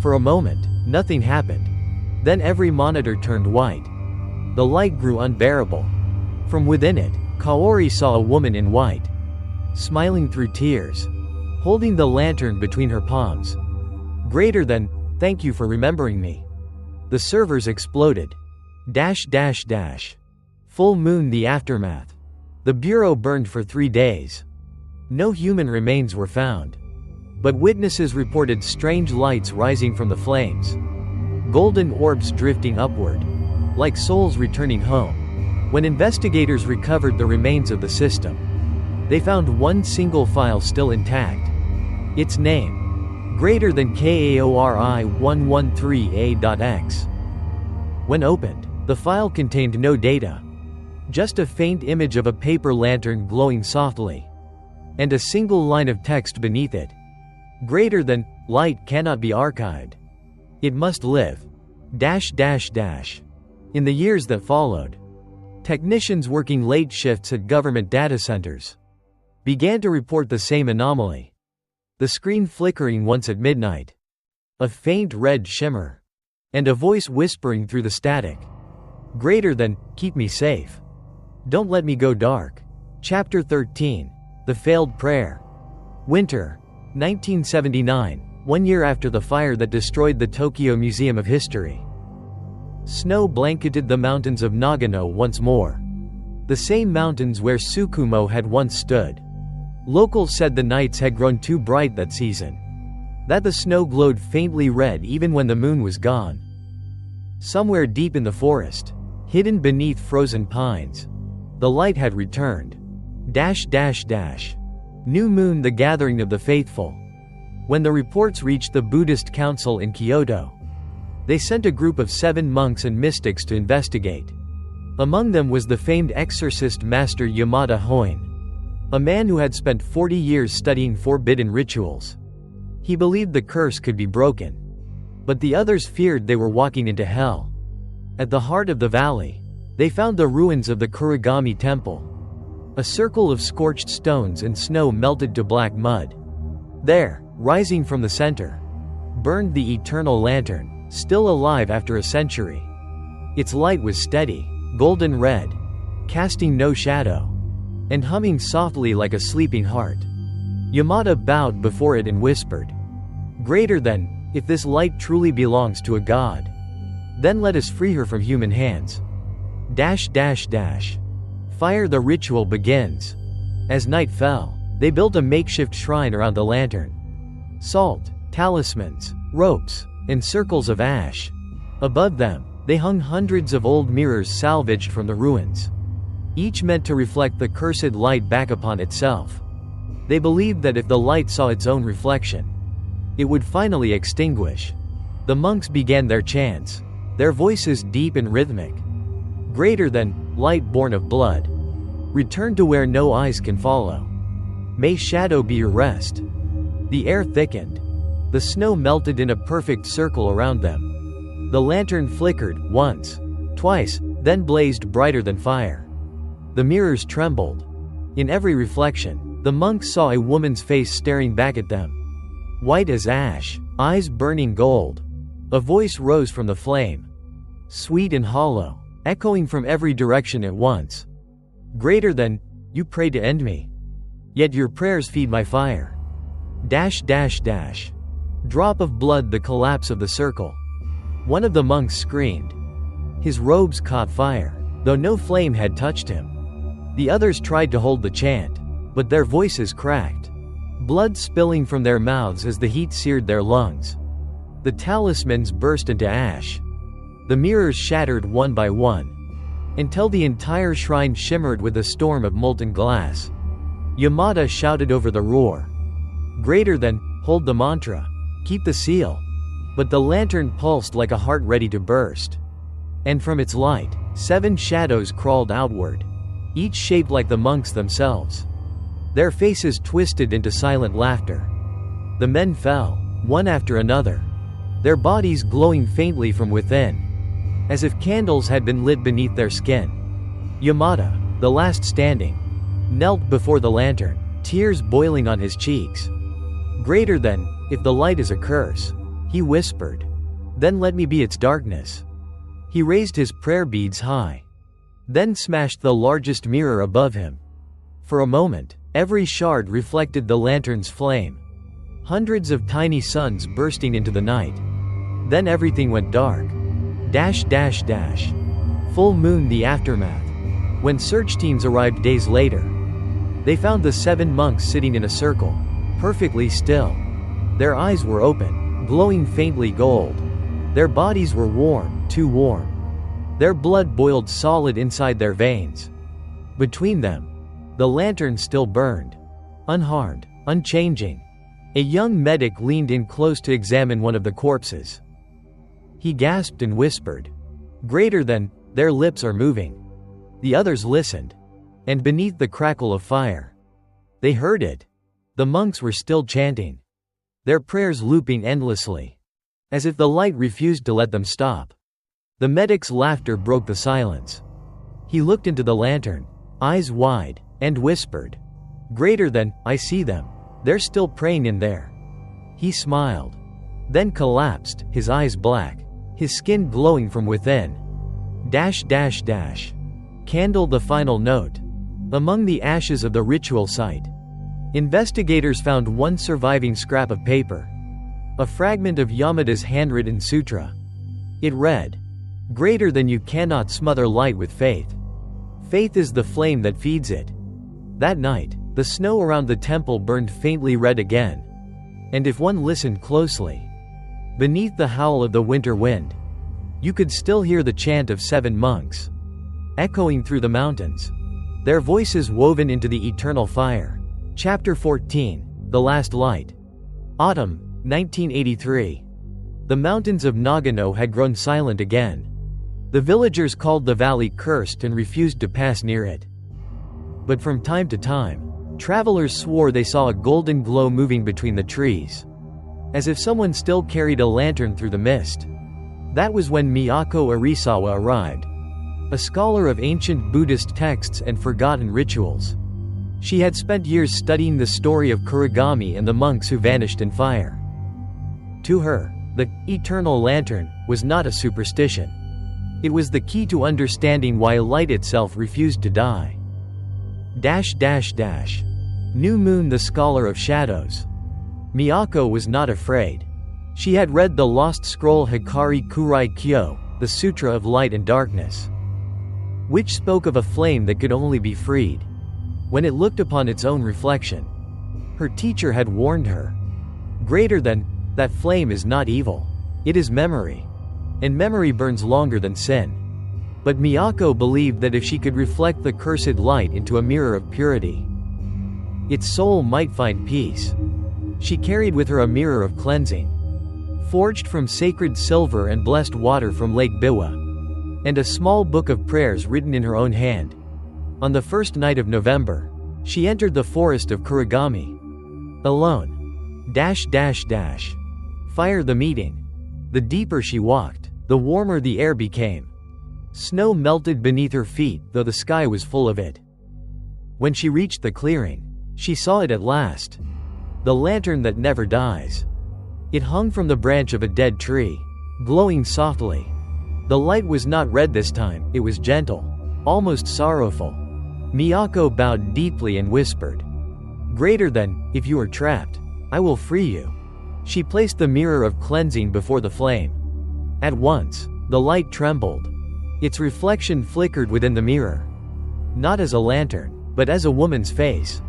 For a moment, nothing happened. Then every monitor turned white. The light grew unbearable. From within it, Kaori saw a woman in white, smiling through tears, holding the lantern between her palms. Greater than, thank you for remembering me. The servers exploded. Dash dash dash. Full moon, the aftermath. The bureau burned for 3 days. No human remains were found. But witnesses reported strange lights rising from the flames. Golden orbs drifting upward, like souls returning home. When investigators recovered the remains of the system, they found one single file still intact. Its name, greater than KAORI113A.X. When opened, the file contained no data, just a faint image of a paper lantern glowing softly, and a single line of text beneath it. Greater than, light cannot be archived. It must live. Dash dash dash. In the years that followed, technicians working late shifts at government data centers began to report the same anomaly. The screen flickering once at midnight, a faint red shimmer, and a voice whispering through the static. Greater than, keep me safe. Don't let me go dark. Chapter 13. The Failed Prayer. Winter, 1979. 1 year after the fire that destroyed the Tokyo Museum of History. Snow blanketed the mountains of Nagano once more. The same mountains where Tsukumo had once stood. Locals said the nights had grown too bright that season. That the snow glowed faintly red even when the moon was gone. Somewhere deep in the forest, hidden beneath frozen pines, the light had returned. Dash dash dash. New moon, the gathering of the faithful. When the reports reached the Buddhist council in Kyoto, they sent a group of 7 monks and mystics to investigate. Among them was the famed exorcist master Yamada Hoin, a man who had spent 40 years studying forbidden rituals. He believed the curse could be broken. But the others feared they were walking into hell. At the heart of the valley, they found the ruins of the Kurigami Temple, a circle of scorched stones and snow melted to black mud. There, rising from the center, burned the eternal lantern, still alive after a century. Its light was steady, golden red, casting no shadow, and humming softly like a sleeping heart. Yamada bowed before it and whispered, greater than, if this light truly belongs to a god, then let us free her from human hands. Dash dash dash. Fire, the ritual begins. As night fell, they built a makeshift shrine around the lantern. Salt, talismans, ropes, and circles of ash. Above them, they hung hundreds of old mirrors salvaged from the ruins, each meant to reflect the cursed light back upon itself. They believed that if the light saw its own reflection, it would finally extinguish. The monks began their chants, their voices deep and rhythmic. Greater than, light born of blood. Return to where no eyes can follow. May shadow be your rest. The air thickened. The snow melted in a perfect circle around them. The lantern flickered, once, twice, then blazed brighter than fire. The mirrors trembled. In every reflection, the monks saw a woman's face staring back at them. White as ash, eyes burning gold. A voice rose from the flame, sweet and hollow, echoing from every direction at once. Greater than, you pray to end me, yet your prayers feed my fire. Dash dash dash. Drop of blood, the collapse of the circle. One of the monks screamed. His robes caught fire, though no flame had touched him. The others tried to hold the chant, but their voices cracked, blood spilling from their mouths as the heat seared their lungs. The talismans burst into ash. The mirrors shattered one by one, until the entire shrine shimmered with a storm of molten glass. Yamada shouted over the roar. Greater than, hold the mantra. Keep the seal. But the lantern pulsed like a heart ready to burst. And from its light, 7 shadows crawled outward, each shaped like the monks themselves. Their faces twisted into silent laughter. The men fell, one after another, their bodies glowing faintly from within, as if candles had been lit beneath their skin. Yamada, the last standing, knelt before the lantern, tears boiling on his cheeks. Greater than, if the light is a curse, he whispered, then let me be its darkness. He raised his prayer beads high, then smashed the largest mirror above him. For a moment, every shard reflected the lantern's flame, hundreds of tiny suns bursting into the night. Then everything went dark. Full moon, the aftermath. When search teams arrived days later, they found the 7 monks sitting in a circle, perfectly still. Their eyes were open, glowing faintly gold. Their bodies were warm, too warm. Their blood boiled solid inside their veins. Between them, the lantern still burned, unharmed, unchanging. A young medic leaned in close to examine one of the corpses. He gasped and whispered, greater than, their lips are moving. The others listened, and beneath the crackle of fire, they heard it. The monks were still chanting, their prayers looping endlessly, as if the light refused to let them stop. The medic's laughter broke the silence. He looked into the lantern, eyes wide, and whispered, greater than, I see them. They're still praying in there. He smiled, then collapsed, his eyes black, his skin glowing from within. Candle, the final note. Among the ashes of the ritual site, investigators found one surviving scrap of paper, a fragment of Yamada's handwritten sutra. It read, greater than, you cannot smother light with faith. Faith is the flame that feeds it. That night, the snow around the temple burned faintly red again. And if one listened closely, beneath the howl of the winter wind, you could still hear the chant of 7 monks, echoing through the mountains, their voices woven into the eternal fire. Chapter 14, The Last Light. Autumn, 1983. The mountains of Nagano had grown silent again. The villagers called the valley cursed and refused to pass near it. But from time to time, travelers swore they saw a golden glow moving between the trees, as if someone still carried a lantern through the mist. That was when Miyako Arisawa arrived, a scholar of ancient Buddhist texts and forgotten rituals. She had spent years studying the story of Kurigami and the monks who vanished in fire. To her, the eternal lantern was not a superstition. It was the key to understanding why light itself refused to die. New Moon, the scholar of shadows. Miyako was not afraid. She had read the lost scroll Hikari Kurai Kyo, the Sutra of Light and Darkness, which spoke of a flame that could only be freed when it looked upon its own reflection. Her teacher had warned her, greater than, that flame is not evil. It is memory. And memory burns longer than sin. But Miyako believed that if she could reflect the cursed light into a mirror of purity, its soul might find peace. She carried with her a mirror of cleansing, forged from sacred silver and blessed water from Lake Biwa, and a small book of prayers written in her own hand. On the first night of November, she entered the forest of Kurigami. Alone. Fire the meeting. The deeper she walked, the warmer the air became. Snow melted beneath her feet, though the sky was full of it. When she reached the clearing, she saw it at last. The lantern that never dies. It hung from the branch of a dead tree, glowing softly. The light was not red this time, it was gentle, almost sorrowful. Miyako bowed deeply and whispered, greater than, if you are trapped, I will free you. She placed the mirror of cleansing before the flame. At once, the light trembled. Its reflection flickered within the mirror. Not as a lantern, but as a woman's face.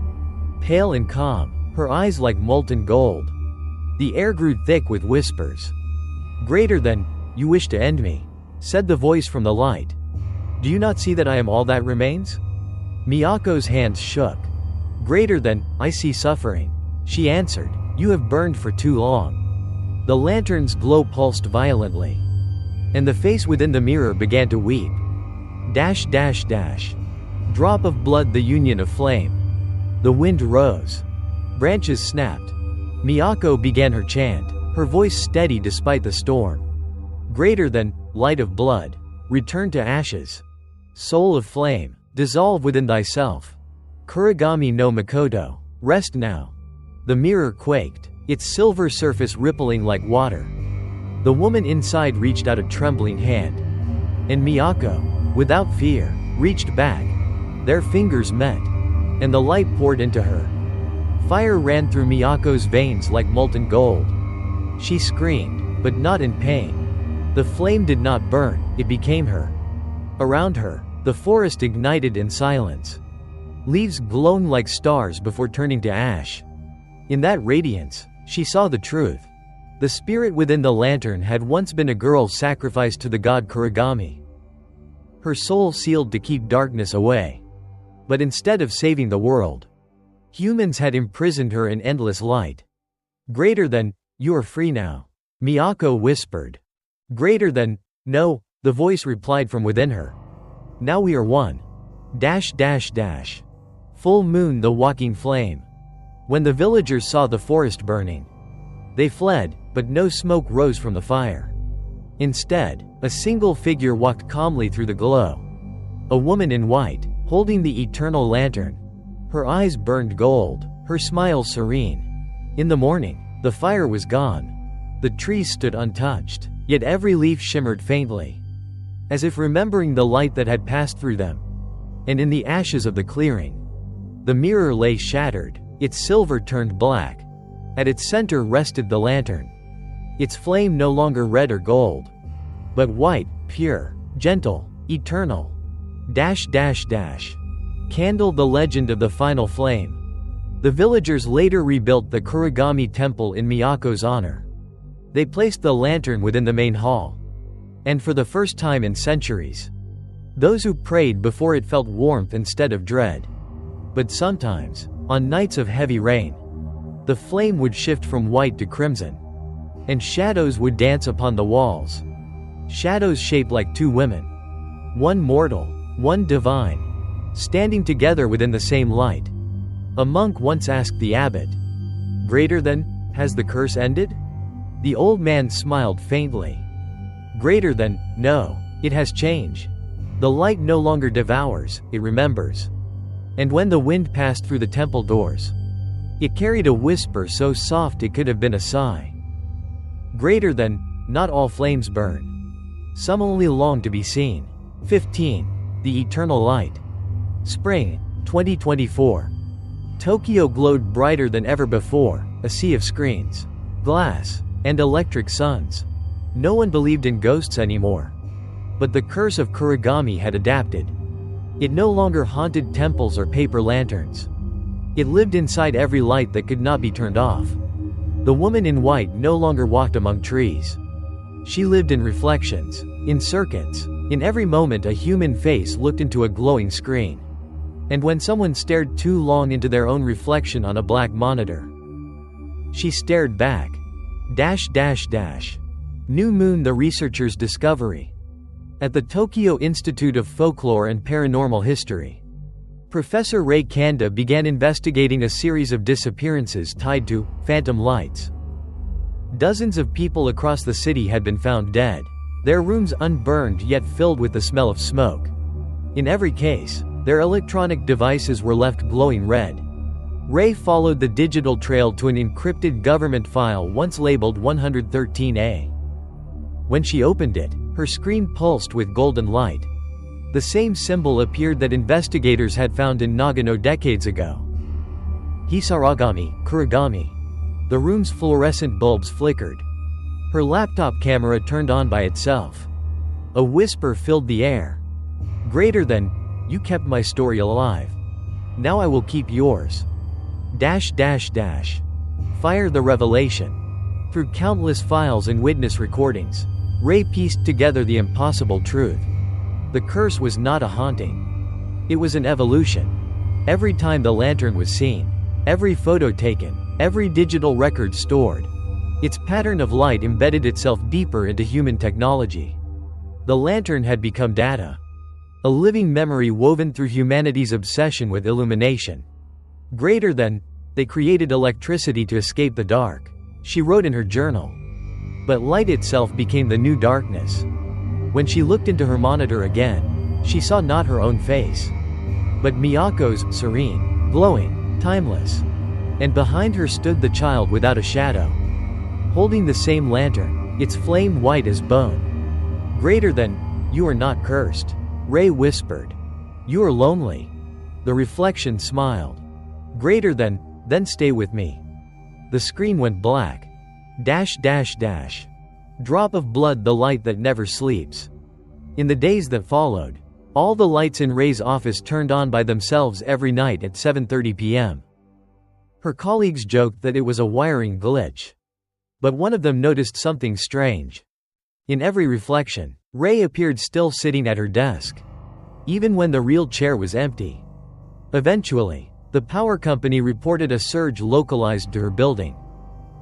Pale and calm, her eyes like molten gold. The air grew thick with whispers. Greater than, you wish to end me. said the voice from the light. "Do you not see that I am all that remains?" Miyako's hands shook. "Greater than, I see suffering," she answered. "You have burned for too long." The lantern's glow pulsed violently, and the face within the mirror began to weep. Dash dash dash. Drop of blood, the union of flame. The wind rose. Branches snapped. Miyako began her chant, her voice steady despite the storm. "Greater than, light of blood. Return to ashes. Soul of flame, dissolve within thyself. Kurigami no Makoto. Rest now." The mirror quaked, its silver surface rippling like water. The woman inside reached out a trembling hand. And Miyako, without fear, reached back. Their fingers met, and the light poured into her. Fire ran through Miyako's veins like molten gold. She screamed, but not in pain. The flame did not burn, it became her. Around her, the forest ignited in silence. Leaves glowed like stars before turning to ash. In that radiance, she saw the truth. The spirit within the lantern had once been a girl sacrificed to the god Kurigami. Her soul sealed to keep darkness away. But instead of saving the world, humans had imprisoned her in endless light. "Greater than, you are free now," Miyako whispered. "Greater than, no," the voice replied from within her. "Now we are one." Dash dash dash. Full moon, the walking flame. When the villagers saw the forest burning, they fled, but no smoke rose from the fire. Instead, a single figure walked calmly through the glow. A woman in white, holding the eternal lantern. Her eyes burned gold, her smile serene. In the morning, the fire was gone. The trees stood untouched, yet every leaf shimmered faintly, as if remembering the light that had passed through them. And in the ashes of the clearing, the mirror lay shattered, its silver turned black. At its center rested the lantern. Its flame no longer red or gold, but white, pure, gentle, eternal. Dash dash dash. Candle, the legend of the final flame. The villagers later rebuilt the Kurigami temple in Miyako's honor. They placed the lantern within the main hall. And for the first time in centuries, those who prayed before it felt warmth instead of dread. But sometimes, on nights of heavy rain, the flame would shift from white to crimson, and shadows would dance upon the walls. Shadows shaped like two women, one mortal, one divine, standing together within the same light. A monk once asked the abbot, "Greater than, has the curse ended?" The old man smiled faintly. "Greater than, no, it has changed. The light no longer devours, it remembers." And when the wind passed through the temple doors, it carried a whisper so soft it could have been a sigh. Greater than, not all flames burn. Some only long to be seen. 15. The Eternal Light. Spring, 2024. Tokyo glowed brighter than ever before, a sea of screens, glass, and electric suns. No one believed in ghosts anymore. But the curse of Kurigami had adapted. It no longer haunted temples or paper lanterns. It lived inside every light that could not be turned off. The woman in white no longer walked among trees. She lived in reflections, in circuits. In every moment a human face looked into a glowing screen. And when someone stared too long into their own reflection on a black monitor, she stared back. Dash dash dash. New Moon, the researcher's discovery. At the Tokyo Institute of Folklore and Paranormal History, Professor Ray Kanda began investigating a series of disappearances tied to phantom lights. Dozens of people across the city had been found dead, their rooms unburned yet filled with the smell of smoke. In every case, their electronic devices were left glowing red. Ray followed the digital trail to an encrypted government file once labeled 113A. When she opened it, her screen pulsed with golden light. The same symbol appeared that investigators had found in Nagano decades ago. Hisaragami, Kurigami. The room's fluorescent bulbs flickered. Her laptop camera turned on by itself. A whisper filled the air. Greater than, you kept my story alive. Now I will keep yours. Dash dash dash. Fire, the revelation. Through countless files and witness recordings, Ray pieced together the impossible truth. The curse was not a haunting. It was an evolution. Every time the lantern was seen, every photo taken, every digital record stored, its pattern of light embedded itself deeper into human technology. The lantern had become data. A living memory woven through humanity's obsession with illumination. Greater than, they created electricity to escape the dark, she wrote in her journal. But light itself became the new darkness. When she looked into her monitor again, she saw not her own face, but Miyako's, serene, glowing, timeless. And behind her stood the child without a shadow, holding the same lantern, its flame white as bone. Greater than, you are not cursed, Ray whispered. You are lonely. The reflection smiled. Greater than, then stay with me. The screen went black. Dash dash dash. Drop of blood, the light that never sleeps. In the days that followed, all the lights in Ray's office turned on by themselves every night at 7:30 p.m. Her colleagues joked that it was a wiring glitch. But one of them noticed something strange. In every reflection, Ray appeared still sitting at her desk, even when the real chair was empty. Eventually, the power company reported a surge localized to her building.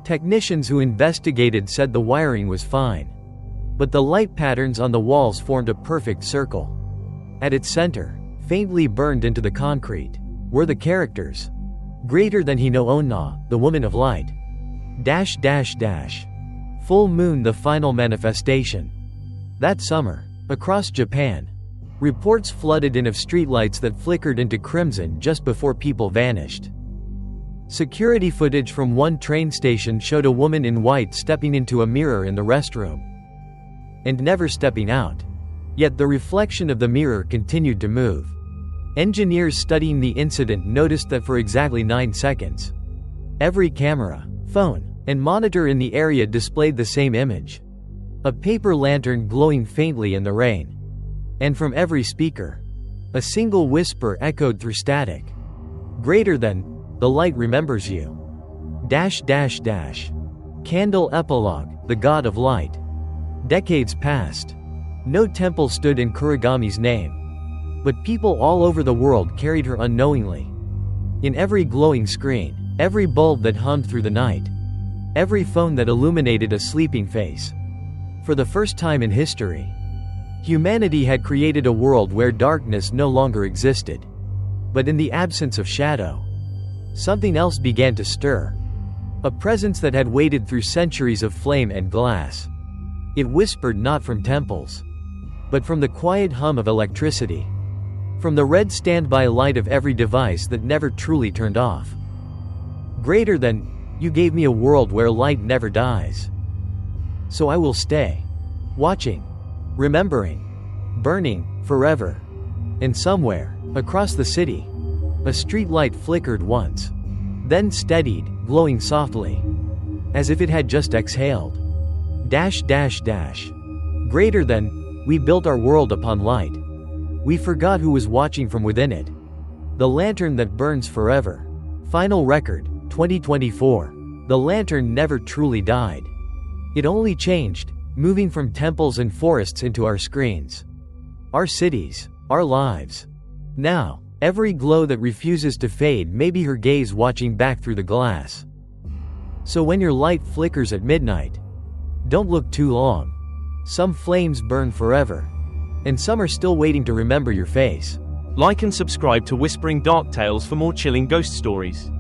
Technicians who investigated said the wiring was fine, but the light patterns on the walls formed a perfect circle. At its center, faintly burned into the concrete, were the characters. Greater than Hino-onna, the woman of light. Dash dash dash. Full moon, the final manifestation. That summer, across Japan, reports flooded in of streetlights that flickered into crimson just before people vanished. Security footage from one train station showed a woman in white stepping into a mirror in the restroom, and never stepping out. Yet the reflection of the mirror continued to move. Engineers studying the incident noticed that for exactly 9 seconds, every camera, phone, and monitor in the area displayed the same image. A paper lantern glowing faintly in the rain. And from every speaker, a single whisper echoed through static. Greater than, the light remembers you. Dash dash dash. Candle epilogue, the god of light. Decades passed. No temple stood in Kurigami's name, but people all over the world carried her unknowingly. In every glowing screen, every bulb that hummed through the night, every phone that illuminated a sleeping face. For the first time in history, humanity had created a world where darkness no longer existed. But in the absence of shadow, something else began to stir. A presence that had waited through centuries of flame and glass. It whispered not from temples, but from the quiet hum of electricity. From the red standby light of every device that never truly turned off. Greater than, you gave me a world where light never dies. So I will stay. Watching. Remembering. Burning, forever. And somewhere, across the city, a street light flickered once. Then steadied, glowing softly. As if it had just exhaled. Dash dash dash. Greater than, we built our world upon light. We forgot who was watching from within it. The lantern that burns forever. Final record, 2024. The lantern never truly died. It only changed, moving from temples and forests into our screens. Our cities, our lives. Now, every glow that refuses to fade may be her gaze watching back through the glass. So when your light flickers at midnight, don't look too long. Some flames burn forever, and some are still waiting to remember your face. Like and subscribe to Whispering Dark Tales for more chilling ghost stories.